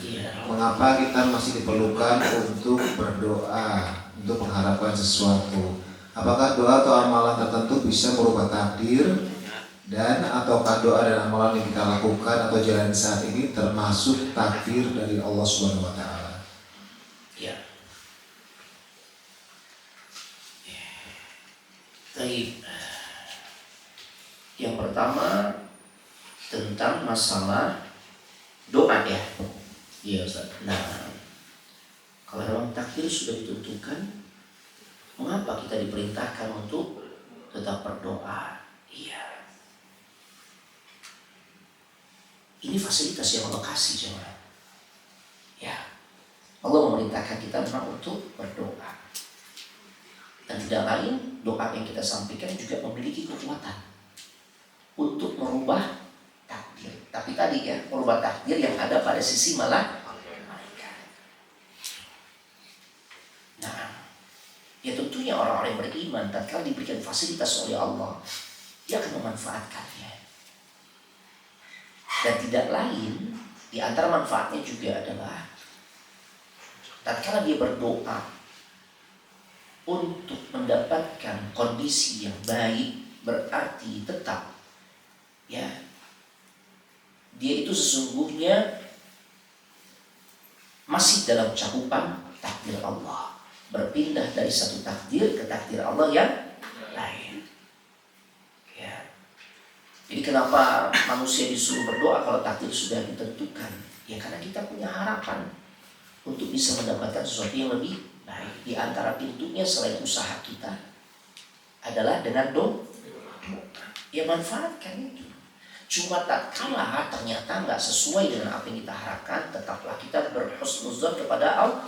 Mengapa kita masih diperlukan untuk berdoa, untuk mengharapkan sesuatu? Apakah doa atau amalan tertentu bisa merubah takdir? Dan ataukah doa dan amalan yang kita lakukan atau jalan saat ini termasuk takdir dari Allah Subhanahu wa Ta'ala? Ya. Baik. Yang pertama tentang masalah doa ya. Iya Ustaz. Nah, kalau memang takdir sudah ditentukan, mengapa kita diperintahkan untuk tetap berdoa? Iya. Ini fasilitas yang Allah kasih jemaah. Ya. Allah memerintahkan kita memang untuk berdoa. Dan tidak lain, doa yang kita sampaikan juga memiliki kekuatan untuk merubah takdir. Tapi tadi ya, merubah takdir yang ada pada sisi malaikat. Nah, ya tentunya orang-orang yang beriman tatkala diberikan fasilitas oleh Allah, dia akan memanfaatkannya. Dan tidak lain, di antara manfaatnya juga adalah tatkala dia berdoa untuk mendapatkan kondisi yang baik, berarti tetap ya, dia itu sesungguhnya masih dalam cakupan takdir Allah, berpindah dari satu takdir ke takdir Allah yang lain. Ya. Jadi kenapa manusia disuruh berdoa kalau takdir sudah ditentukan? Ya karena kita punya harapan untuk bisa mendapatkan sesuatu yang lebih baik. Di antara pintunya selain usaha kita adalah dengan doa. Ya manfaatkan itu. Cuma tak kalah ternyata nggak sesuai dengan apa yang kita harapkan, tetaplah kita berhusnuzon kepada Allah.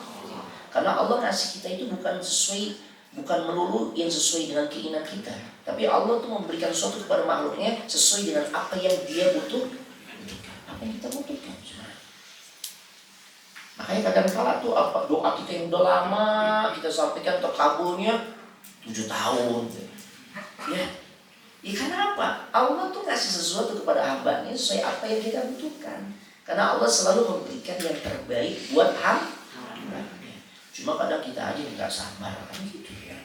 Karena Allah ngasih kita itu bukan melulu yang sesuai dengan keinginan kita, tapi Allah tuh memberikan sesuatu kepada makhluknya sesuai dengan apa yang dia butuhkan, apa yang kita butuhkan. Makanya kadang-kala tuh apa doa kita yang udah lama kita sampaikan terkabulnya 7 tahun, ya. Ya karena apa? Allah tuh ngasih sesuatu kepada hambanya sesuai apa yang kita butuhkan. Karena Allah selalu memberikan yang terbaik buat hambanya. Cuma kadang kita aja nggak sabar kan gitu ya.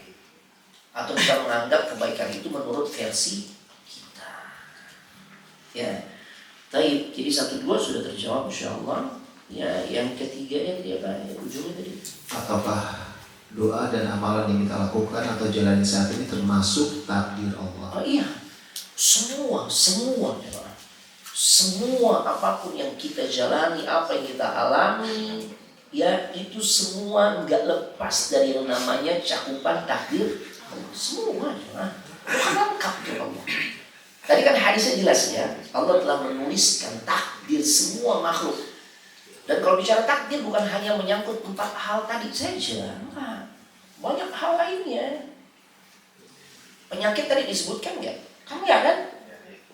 Atau kita menganggap kebaikan itu menurut versi kita. Ya. Baik, jadi 1, 2 sudah terjawab insyaallah. Ya, yang ketiganya tadi apa? Ya, ujungnya tadi. Ataukah doa dan amalan yang kita lakukan atau jalani saat ini termasuk takdir Allah? Oh iya, semua apapun yang kita jalani, apa yang kita alami, ya itu semua nggak lepas dari yang namanya cakupan takdir. Semua lengkap ya Allah. Tadi kan hadisnya jelas ya, Allah telah menuliskan takdir semua makhluk. Dan kalau bicara takdir bukan hanya menyangkut 4 hal tadi saja, enggak. Banyak hal lainnya. Penyakit tadi disebutkan enggak? Kan enggak kan?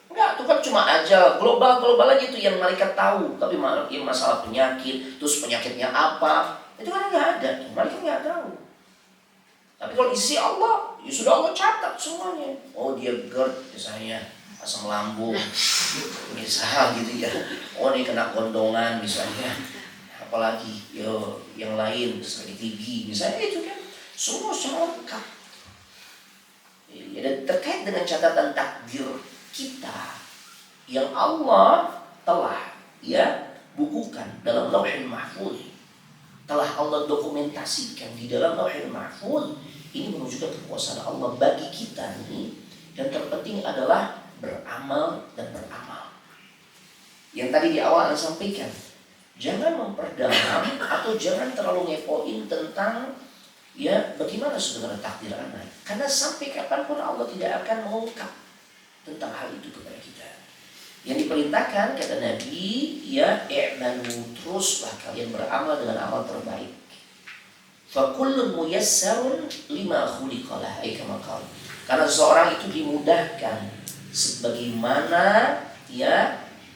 Enggak, itu kan cuma aja global aja itu yang malaikat tahu. Tapi masalah penyakit, terus penyakitnya apa, itu kan enggak ada. Malaikat enggak tahu. Tapi kalau di sisi Allah, ya sudah Allah catat semuanya. Oh dia GERD misalnya, asam lambung, misal gitu ya. Oh ini kena gondongan misalnya. Apalagi yang lain seperti TB misalnya itu kan semua lengkap. Ya, dan terkait dengan catatan takdir kita yang Allah telah ya bukukan dalam Lauhul Mahfuz, telah Allah dokumentasikan di dalam Lauhul Mahfuz. Ini menunjukkan kekuasaan Allah bagi kita ini. Dan terpenting adalah beramal dan beramal. Yang tadi di awal Anda sampaikan, jangan memperdalam atau jangan terlalu ngepoin tentang Ya, bagaimana sebenarnya takdir anak? Karena sampai kapanpun Allah tidak akan mengungkap tentang hal itu kepada kita. Yang diperintahkan kata Nabi, ya i'malu, teruslah kalian beramal dengan amal terbaik. Fa kullun muyassarun lima khuliqalah, karena seseorang itu dimudahkan sebagaimana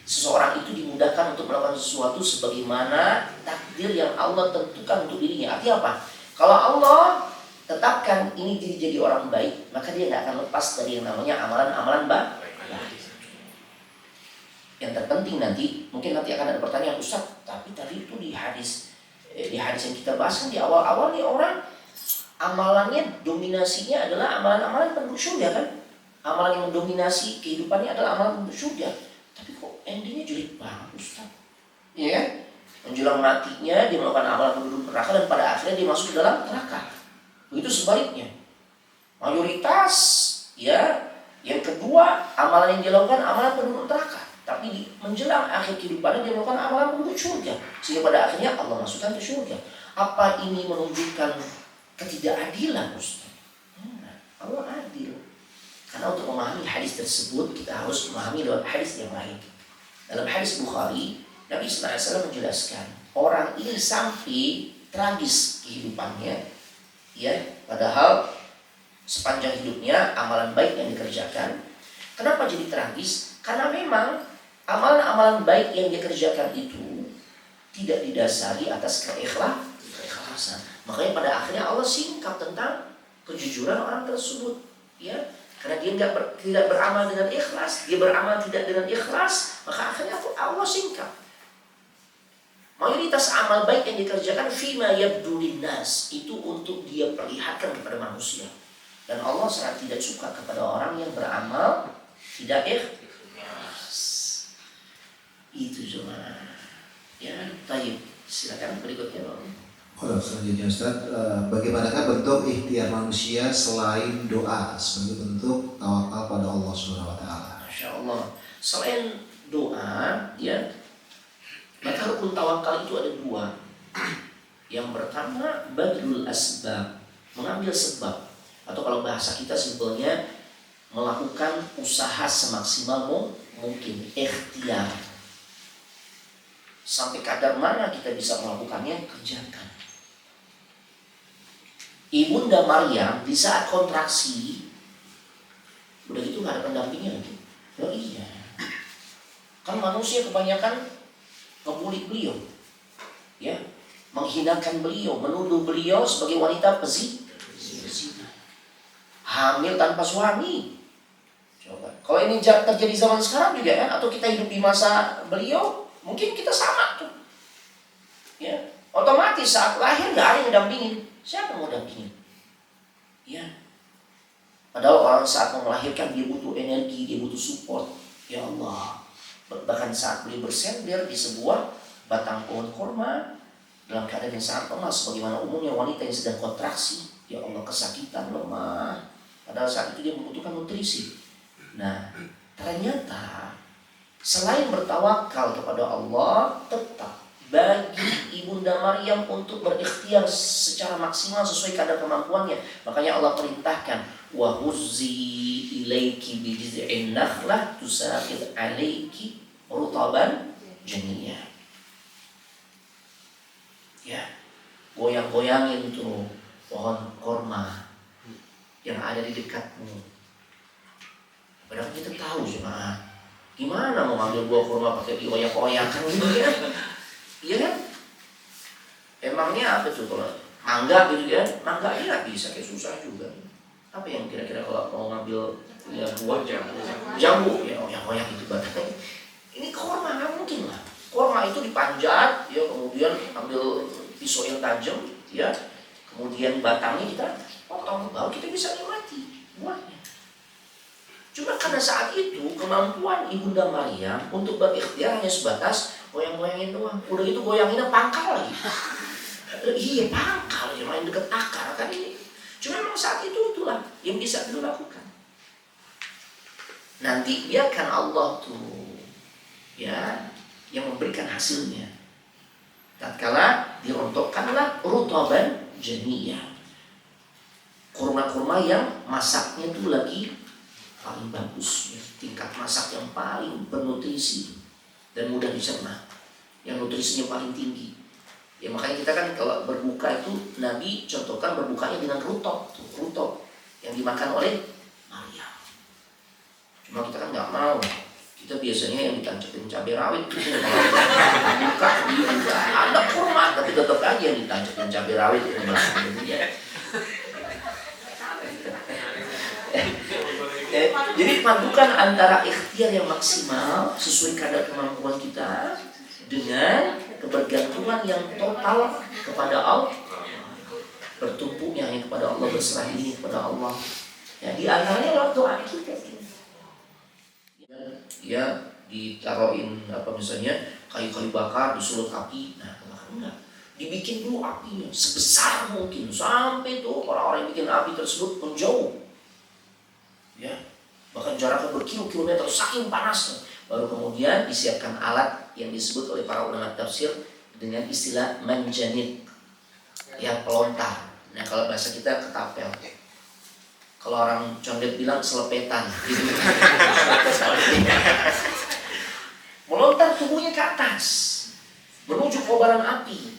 seseorang itu dimudahkan untuk melakukan sesuatu sebagaimana takdir yang Allah tentukan untuk dirinya. Artinya apa? Kalau Allah tetapkan ini jadi orang baik, maka dia tidak akan lepas dari yang namanya amalan-amalan baik. Yang terpenting nanti, mungkin nanti akan ada pertanyaan, Ustaz, tapi tadi itu di hadis yang kita bahas kan di awal-awal nih, orang amalannya dominasinya adalah amalan-amalan penduduk surga kan? Amalan yang mendominasi kehidupannya adalah amalan penduduk surga. Tapi kok endingnya jelek banget, Ustaz? Iya kan? Menjelang matinya dia melakukan amalan penduduk neraka dan pada akhirnya dia masuk ke dalam neraka. Begitu sebaliknya. Mayoritas yang kedua amalan yang dilakukan amalan penduduk neraka. Tapi di menjelang akhir kehidupannya dia melakukan amalan penduduk surga. Sehingga pada akhirnya Allah masukkan ke surga. Apa ini menunjukkan ketidakadilan, Ustaz? Allah adil. Karena untuk memahami hadis tersebut kita harus memahami lewat hadis yang lain. Dalam hadis Bukhari, Nabi SAW menjelaskan orang ini sampai tragis kehidupannya, padahal sepanjang hidupnya amalan baik yang dikerjakan. Kenapa jadi tragis? Karena memang amalan-amalan baik yang dikerjakan itu tidak didasari atas keikhlasan. Makanya pada akhirnya Allah singkap tentang kejujuran orang tersebut, karena dia tidak beramal dengan ikhlas, dia beramal tidak dengan ikhlas, maka akhirnya Allah singkap. Mayoritas amal baik yang dikerjakan fima yabdu linnas, itu untuk dia perlihatkan kepada manusia. Dan Allah sangat tidak suka kepada orang yang beramal tidak ikhlas. Itu cuma. Baik. Silakan berikutnya, Bang. Selanjutnya Ustaz, bagaimanakah bentuk ikhtiar manusia selain doa sebagai bentuk tawakal pada Allah SWT? Masya Allah. Selain doa, maka rukun tawakal itu ada dua. Yang pertama, badlul asbab, mengambil sebab, atau kalau bahasa kita simpelnya melakukan usaha semaksimal mungkin, ikhtiar. Sampai kadar mana kita bisa melakukannya, kerjakan. Ibunda Maryam di saat kontraksi, udah gitu nggak ada pendampingnya lagi. Oh iya, kan manusia kebanyakan ngebully beliau, menghinakan beliau, menuduh beliau sebagai wanita pezina, hamil tanpa suami. Coba, kalau ini terjadi zaman sekarang juga kan, atau kita hidup di masa beliau, mungkin kita sama tuh. Otomatis saat lahir nggak ada yang dampingin. Siapa yang mau dampingin? Padahal orang saat mau melahirkan dia butuh energi, dia butuh support. Ya Allah. Bahkan saat beliau bersender di sebuah batang pohon kurma dalam keadaan yang sangat lemah, sebagaimana umumnya wanita yang sedang kontraksi. Ya Allah, kesakitan, lemah. Padahal saat itu dia membutuhkan nutrisi. Nah, ternyata selain bertawakal kepada Allah, tetap bagi Ibunda Maryam untuk berikhtiar secara maksimal sesuai kadar kemampuannya. Makanya Allah perintahkan, wa huzzi ilaiki bi jiz'in nakhlah tusaqit alaiki rutaban janiyah. Goyang-goyangin tuh pohon kurma yang ada di dekatmu. Padahal kita tahu jemaah, gimana mau ngambil buah kurma pakai dioyak-oyak kan gitu ya? Iya kan? Emangnya apa tuh kalau mangga gitu kan? Mangga ya bisa, kayak susah juga. Apa yang kira-kira kalau mau ngambil buah jambu ya oyak-oyak gitu batangnya. Ini kurma nggak mungkin lah. Kurma itu dipanjat, kemudian ambil pisau yang tajam, kemudian batangnya kita potong, baru kita bisa nikmati buahnya. Cuma karena saat itu kemampuan Ibunda Maryam untuk berikhtiar hanya sebatas goyang-goyangin doang. Udah itu goyanginnya pangkal lagi. Iya, pangkal aja, main deket akar kan ini. Cuma memang saat itu itulah yang bisa beliau lakukan. Nanti biarkan Allah tuh yang memberikan hasilnya. Tatkala dirontokkanlah rutaban janiyah. kurma-kurma yang masaknya tuh lagi paling bagus, ya. Tingkat masak yang paling bernutrisi dan mudah dicerna, yang nutrisinya paling tinggi. Ya makanya kita kan kalau berbuka itu Nabi contohkan berbukanya dengan rutop yang dimakan oleh Maryam. Cuma kita kan nggak mau. Kita biasanya yang ditancapin cabai rawit gitu. Buka juga ada kurma tapi tetap aja yang ditancapin cabai rawit itu belakang. Jadi padukan antara ikhtiar yang maksimal sesuai kadar kemampuan kita dengan kebergantungan yang total kepada Allah, bertumpuknya hanya kepada Allah, berserah diri kepada Allah. Ya, di antaranya lewat doa kita. Ya, ditaruhin misalnya kayu-kayu bakar disulut api. Nah, enggak. Dibikin dulu apinya sebesar mungkin sampai tuh orang-orang yang bikin api tersebut menjauh. Ya, bahkan jaraknya berkilo-kilometer saking panasnya. Baru kemudian disiapkan alat yang disebut oleh para ulama tafsir dengan istilah manjanit, ya, pelontar. Nah, kalau bahasa kita ketapel. Kalau orang condet bilang selepetan gitu. Melontar tubuhnya ke atas menuju kobaran api.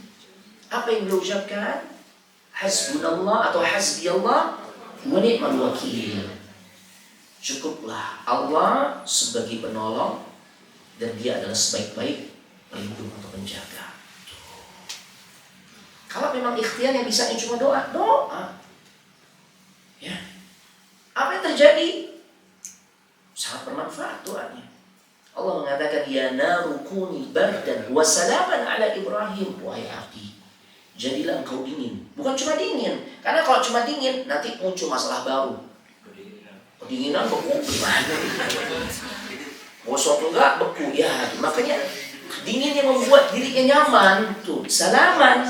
Apa yang diucapkan? Hasbunallah atau hasbiyallah wa ni'mal wakil. Cukuplah Allah sebagai penolong dan Dia adalah sebaik-baik pelindung atau penjaga. Kalau memang ikhtiar yang bisa cuma doa. Ya. Apa yang terjadi? Sangat bermanfaat doanya. Allah mengatakan ya narukuni bardan wa salaman ala Ibrahim, wahai api, jadilah engkau dingin. Bukan cuma dingin, karena kalau cuma dingin nanti muncul masalah baru. Kedinginan beku gimana? Gosok enggak beku ya. Makanya dingin yang membuat dirinya nyaman tuh salaman.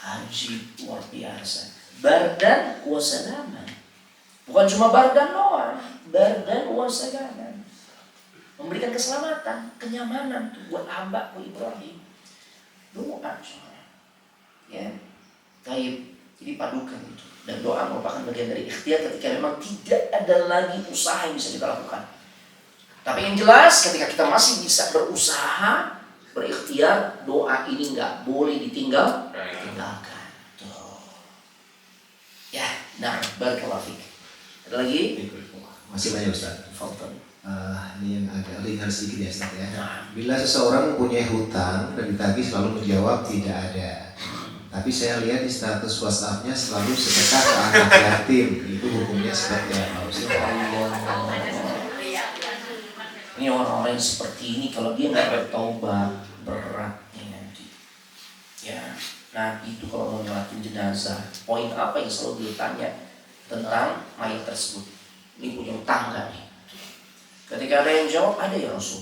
Ajib, luar biasa. Bardan wa salaman. Bukan cuma bardan doang, bardan wa salaman. Memberikan keselamatan, kenyamanan tuh buat hambaku Ibrahim. Doa soalnya. Ya. Taib. Jadi padukan itu. Dan doa merupakan bagian dari ikhtiar ketika memang tidak ada lagi usaha yang bisa kita lakukan. Tapi yang jelas ketika kita masih bisa berusaha, berikhtiar, doa ini nggak boleh tinggalkan. Tuh. Ya, nah, barakallahu fiik. Ada lagi? Masih banyak Ustaz. Fadhal. Ini yang agak ringan sedikit ya Ustaz ya. Bila seseorang mempunyai hutang dan ditagih selalu menjawab tidak ada. Tapi saya lihat di status WhatsApp-nya selalu sedekah ke anak yatim. Itu hukumnya seperti apa Ustaz? Ini orang-orang yang seperti ini kalau dia nggak bertaubat beratnya nanti. Ya, Nabi itu kalau mau nyolatin jenazah, poin apa yang selalu ditanya tentang mayat tersebut? Ini punya utang nggak nih? Ketika ada yang jawab, ada ya Rasul.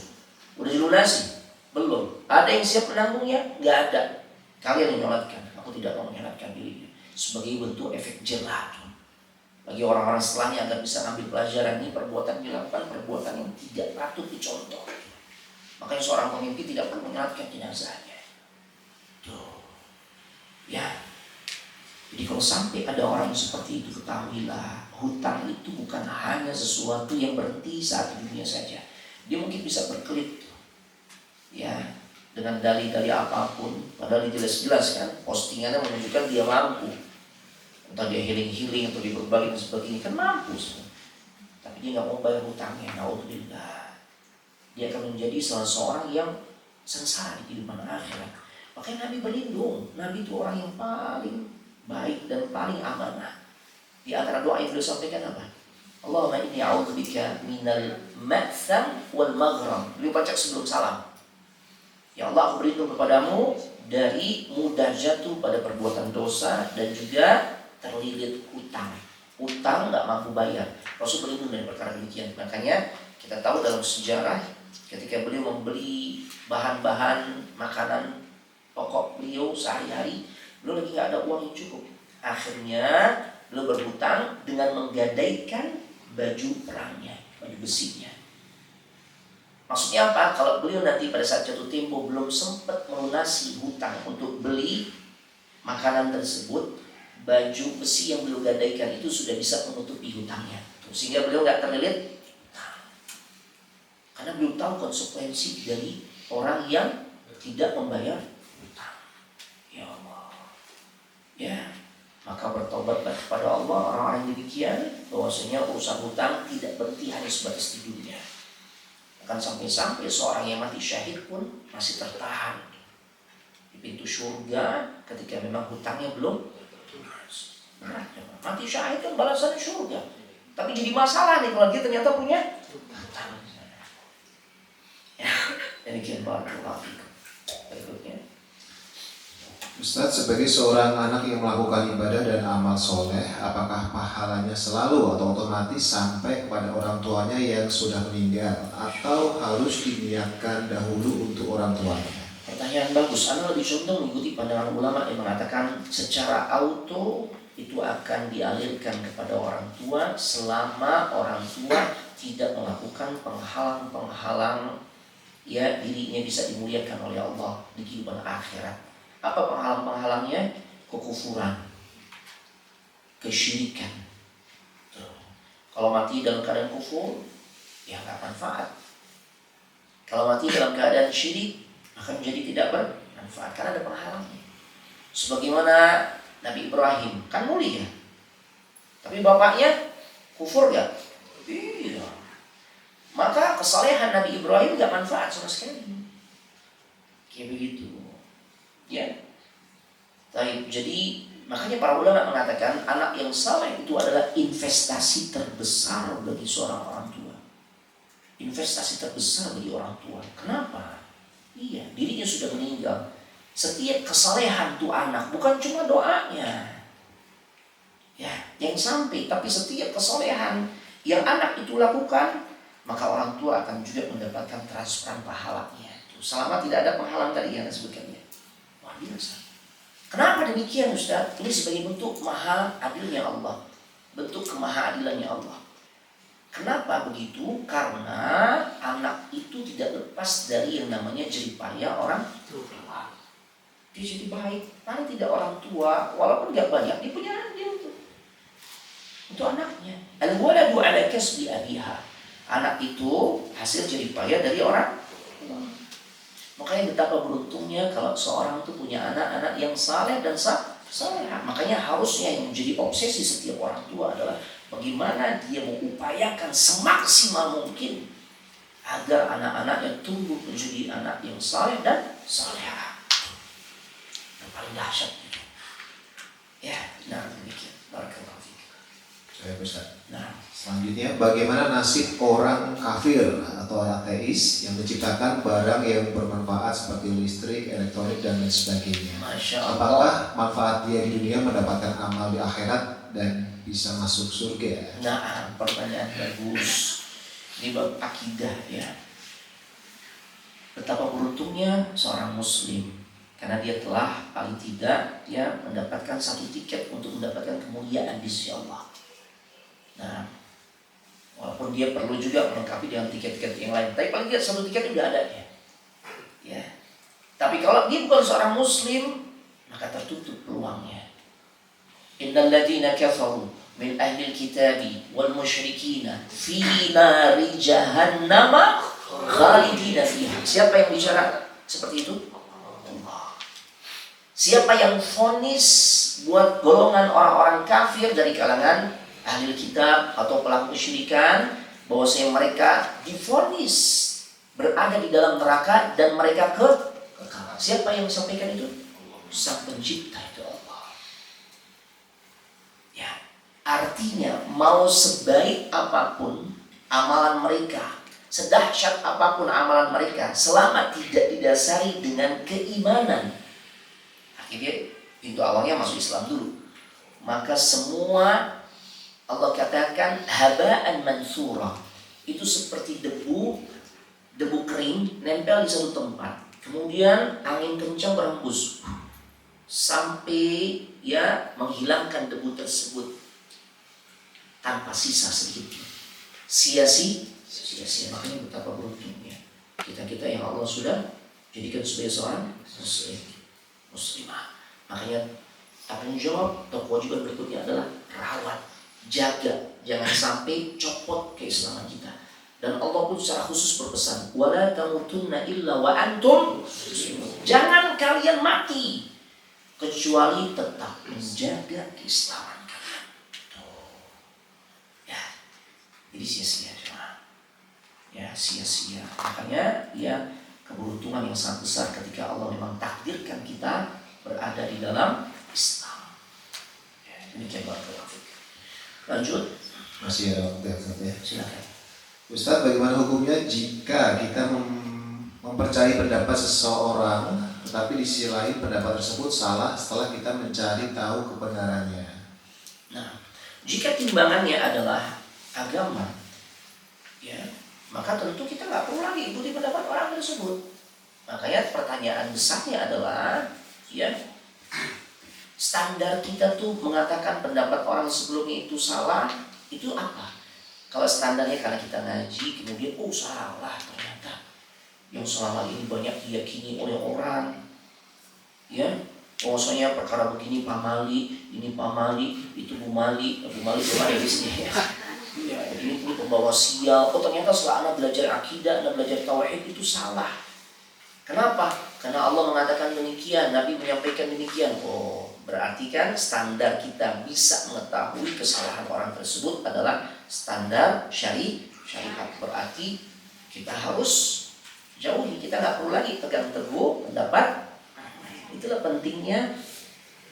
Udah dilunasi? Belum. Ada yang siap menanggungnya? Nggak ada. Kalian yang nyolatkan. Aku tidak mau menyolatkan diri. Sebagai bentuk efek jerah. Bagi orang-orang setelahnya agar bisa ambil pelajaran ini, perbuatan dilakukan perbuatan yang tidak patut dicontoh. Makanya seorang pemimpin tidak perlu menyolatkan jenazahnya. Tuh. Ya. Jadi kalau sampai ada orang yang seperti itu, ketahuilah hutang itu bukan hanya sesuatu yang berhenti saat di dunia saja. Dia mungkin bisa berkelit, ya, dengan dalih-dalih apapun. Padahal jelas-jelas kan postingannya menunjukkan dia mampu. Entah dia healing atau dia berbagi dan sebagainya, kan mampu. Tapi dia nggak mau bayar hutangnya. Naudzubillah. Dia akan menjadi salah seorang yang sengsara di kehidupan akhirat. Makanya Nabi berlindung. Nabi itu orang yang paling baik dan paling amanah. Di antara doa yang beliau sampaikan apa? Allahumma inni a'udzubika minal ma'tham wal maghram. Beliau baca sebelum salam. Ya Allah, aku berlindung kepadamu dari mudah jatuh pada perbuatan dosa dan juga terlilit hutang. Hutang nggak mampu bayar. Rasul berlindung dari perkara demikian. Makanya kita tahu dalam sejarah ketika beliau membeli bahan-bahan makanan pokok beliau sehari-hari, beliau lagi nggak ada uang yang cukup. Akhirnya beliau berhutang dengan menggadaikan baju perangnya, baju besinya. Maksudnya apa? Kalau beliau nanti pada saat jatuh tempo belum sempat melunasi hutang untuk beli makanan tersebut, baju besi yang beliau gadaikan itu sudah bisa menutupi hutangnya. Sehingga beliau nggak terlilit. Karena beliau tahu konsekuensi dari orang yang tidak membayar hutang. Ya Allah. Ya, maka bertobat kepada Allah orang-orang yang demikian, bahwasanya urusan hutang tidak berhenti hanya sebatas di dunia. Akan sampai-sampai seorang yang mati syahid pun masih tertahan di pintu surga ketika memang hutangnya belum berat. Mati syahid kan balasannya surga, tapi jadi masalah nih kalau dia ternyata punya hutang. Ya, demikian barakallahu fikum. Berikutnya, Ustadz, sebagai seorang anak yang melakukan ibadah dan amal soleh, apakah pahalanya selalu atau otomatis sampai kepada orang tuanya yang sudah meninggal, atau harus diniatkan dahulu untuk orang tuanya? pertanyaan bagus. Anda lebih condong mengikuti pandangan ulama yang mengatakan secara auto itu akan dialirkan kepada orang tua selama orang tua tidak melakukan penghalang-penghalang ya dirinya bisa dimuliakan oleh Allah di kehidupan akhirat. Apa penghalang-penghalangnya? Kekufuran, kesyirikan. Kalau mati dalam keadaan kufur, ya nggak manfaat. Kalau mati dalam keadaan syirik, akan menjadi tidak bermanfaat karena ada penghalangnya. Sebagaimana Nabi Ibrahim kan mulia, tapi bapaknya kufur gak? Iya. Maka kesalehan Nabi Ibrahim gak manfaat sama sekali. Kayak begitu. Ya. Jadi makanya para ulama mengatakan anak yang saleh itu adalah investasi terbesar bagi seorang orang tua. Investasi terbesar bagi orang tua. Kenapa? Iya, dirinya sudah meninggal. Setiap kesalehan tuh anak bukan cuma doanya. Ya, yang sampai, tapi setiap kesalehan yang anak itu lakukan, maka orang tua akan juga mendapatkan transferan pahalanya. Selama tidak ada penghalang tadi yang disebutkannya. Wah, biasa. Kenapa demikian Ustaz? Ini sebagai bentuk maha adilnya Allah, bentuk kemahaadilannya Allah. Kenapa begitu? Karena anak itu tidak lepas dari yang namanya jeripaya orang tua. Dia jadi baik, paling tidak orang tua, walaupun gak banyak, dia punya dia untuk anaknya. Al-waladu ala kasbi abiha. Anak itu hasil jeripaya dari orang tua. Makanya betapa beruntungnya kalau seorang itu punya anak-anak yang saleh dan saleh. Makanya harusnya yang menjadi obsesi setiap orang tua adalah bagaimana dia mengupayakan semaksimal mungkin agar anak-anaknya tumbuh menjadi anak yang saleh dan salehah. Yang paling dahsyat itu. Ya, nah demikian. Barakallahu fiik. Saya besar. Nah, Selanjutnya, bagaimana nasib orang kafir atau ateis yang menciptakan barang yang bermanfaat seperti listrik, elektronik, dan lain sebagainya? Masya Allah. Apakah manfaat dia di dunia mendapatkan amal di akhirat dan bisa masuk surga? Nah, pertanyaan bagus. Ini bab akidah ya. Betapa beruntungnya seorang muslim karena dia telah paling tidak dia mendapatkan satu tiket untuk mendapatkan kemuliaan di sisi Allah. Nah, walaupun dia perlu juga melengkapi dengan tiket-tiket yang lain, tapi paling tidak satu tiket udah ada ya. Ya. Tapi kalau dia bukan seorang muslim, maka tertutup peluangnya. Innal ladzina kafaru min ahlil kitabi wal musyrikina fi nari jahannam khalidina fiha. Siapa yang bicara seperti itu? Allah. Siapa yang vonis buat golongan orang-orang kafir dari kalangan ahli kitab atau pelaku kesyirikan bahwasanya mereka divonis berada di dalam neraka dan mereka kekal. Siapa yang sampaikan itu? Sang pencipta itu Allah. Ya, artinya mau sebaik apapun amalan mereka, sedahsyat apapun amalan mereka, selama tidak didasari dengan keimanan, akhirnya pintu awalnya masuk Islam dulu, maka semua Allah katakan haba'an mansura. Itu seperti debu kering nempel di satu tempat. Kemudian angin kencang berhembus sampai ya menghilangkan debu tersebut tanpa sisa sedikit. Sia-sia. Makanya betapa beruntungnya kita yang Allah sudah jadikan sebagai seorang muslimah. Makanya Tanggung jawab atau kewajiban berikutnya adalah rawat, jaga, jangan sampai copot keislaman kita. Dan Allah pun secara khusus berpesan, wala tamutunna illa wa antum muslimun. Jangan kalian mati kecuali tetap menjaga keislaman kalian. Ya, jadi sia-sia cuma. Ya, sia-sia. Makanya ya keberuntungan yang sangat besar ketika Allah memang takdirkan kita berada di dalam Islam. Ya, demikian barakallahu fiik. Lanjut. Masih ada waktu ya. Silakan. Ustaz, bagaimana hukumnya jika kita mempercayai pendapat seseorang, tetapi di sisi lain pendapat tersebut salah setelah kita mencari tahu kebenarannya? Nah, jika timbangannya adalah agama, ya, maka tentu kita nggak perlu lagi ikuti pendapat orang tersebut. Makanya pertanyaan besarnya adalah, ya, standar kita tuh mengatakan pendapat orang sebelumnya itu salah, itu apa? Kalau standarnya karena kita ngaji, kemudian salah ternyata yang selama ini banyak diyakini oleh orang, ya, maksudnya perkara begini pamali, ini pamali, itu bumali belum ada di sini, ya, ini pembawa sial. Ternyata setelah anak belajar akidah, anak belajar tauhid itu salah. Kenapa? Karena Allah mengatakan demikian, Nabi menyampaikan demikian. Berarti kan standar kita bisa mengetahui kesalahan orang tersebut adalah standar syariat. Berarti kita harus jauhi, kita nggak perlu lagi pegang teguh pendapat. Itulah pentingnya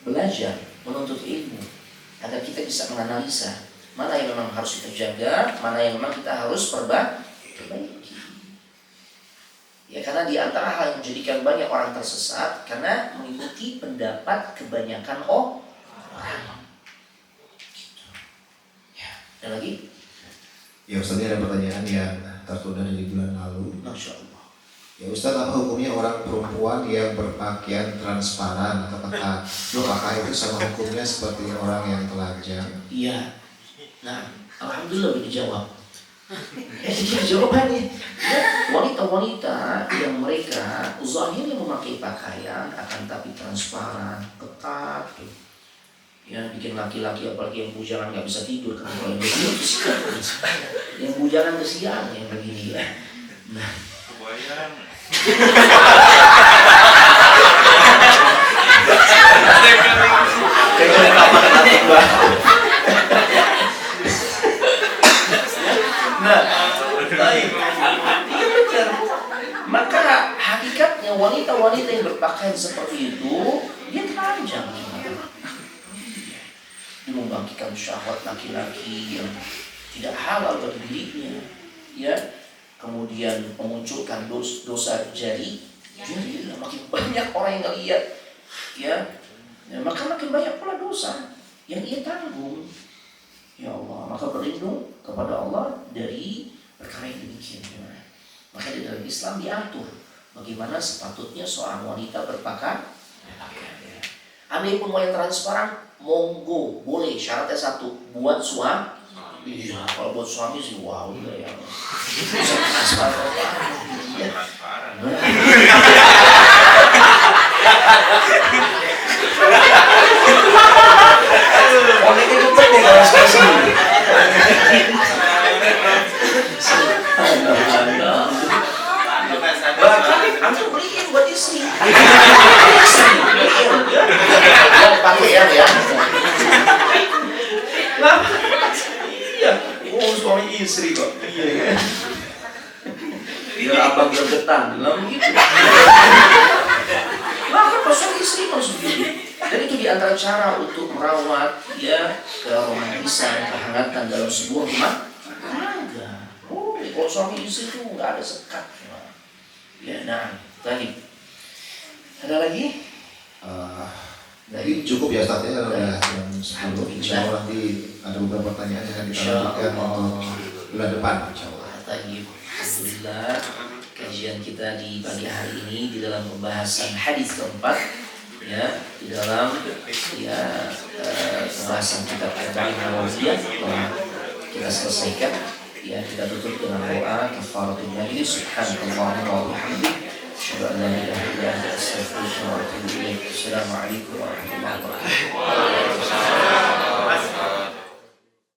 belajar, menuntut ilmu, agar kita bisa menganalisa mana yang memang harus kita jaga, mana yang memang kita harus perbaiki. Ya, karena di antara hal yang menjadikan banyak orang tersesat karena mengikuti pendapat kebanyakan orang. Gitu. Ya, ada lagi? Ya Ustaz, ini ada pertanyaan yang tertunda dari bulan lalu. Masya Allah. Ya Ustaz, apa hukumnya orang perempuan yang berpakaian transparan atau ketat? Apakah itu sama hukumnya seperti orang yang telanjang? Iya. Nah, alhamdulillah dijawab. Jawabannya, ya, wanita-wanita yang mereka zahirnya memakai pakaian akan tapi transparan, ketat, ya, bikin laki-laki apalagi yang bujangan nggak bisa tidur karena kalau yang begini yang bujangan kesian yang begini ya. Nah, kebayang. Nah, baik. Iya benar. Maka hakikatnya wanita-wanita yang berpakaian seperti itu dia telanjang. Dia membangkitkan syahwat laki-laki yang tidak halal bagi dirinya, ya. Kemudian memunculkan dosa jari. Makin banyak orang yang ngelihat, ya. Maka makin banyak pula dosa yang ia tanggung. Ya Allah, maka berlindung kepada Allah dari perkara yang demikian. Maka di dalam Islam diatur bagaimana sepatutnya seorang wanita berpakaian. Andai pun mau yang transparan, monggo, boleh. Syaratnya satu, buat suami. Iya, kalau buat suami sih wow udah ya. Transparan. Orangnya cepet deh kalau spasi. Bahkan antum beliin buat istri. Yang pakaian ya. Nah, iya. Suami istri kok. Iya. Biar abang gergetan, bilang gitu. Nah, kan pasang istri maksud gitu. Dan itu diantara cara untuk merawat ya keromantisan, kehangatan dalam sebuah rumah tangga. Kalau suami istri itu nggak ada sekat. Ya, nah, lagi. Ada lagi? Jadi cukup ya Ustaz ya, udah jam 10. Insya Allah nanti ada beberapa pertanyaan yang akan kita lanjutkan untuk bulan depan. Insya Allah. Alhamdulillah, kajian kita di pagi hari ini di dalam pembahasan hadis keempat, ya, di dalam ya pembahasan kitab Arba'in Nawawiyah telah kita selesaikan. Ya, kita tutup dengan doa kafaratul majlis. Subhanallah wa bihamdihi Asyhadu an la ilaha illa anta astaghfiruka wa atubu ilaik. Assalamualaikum warahmatullahi wabarakatuh.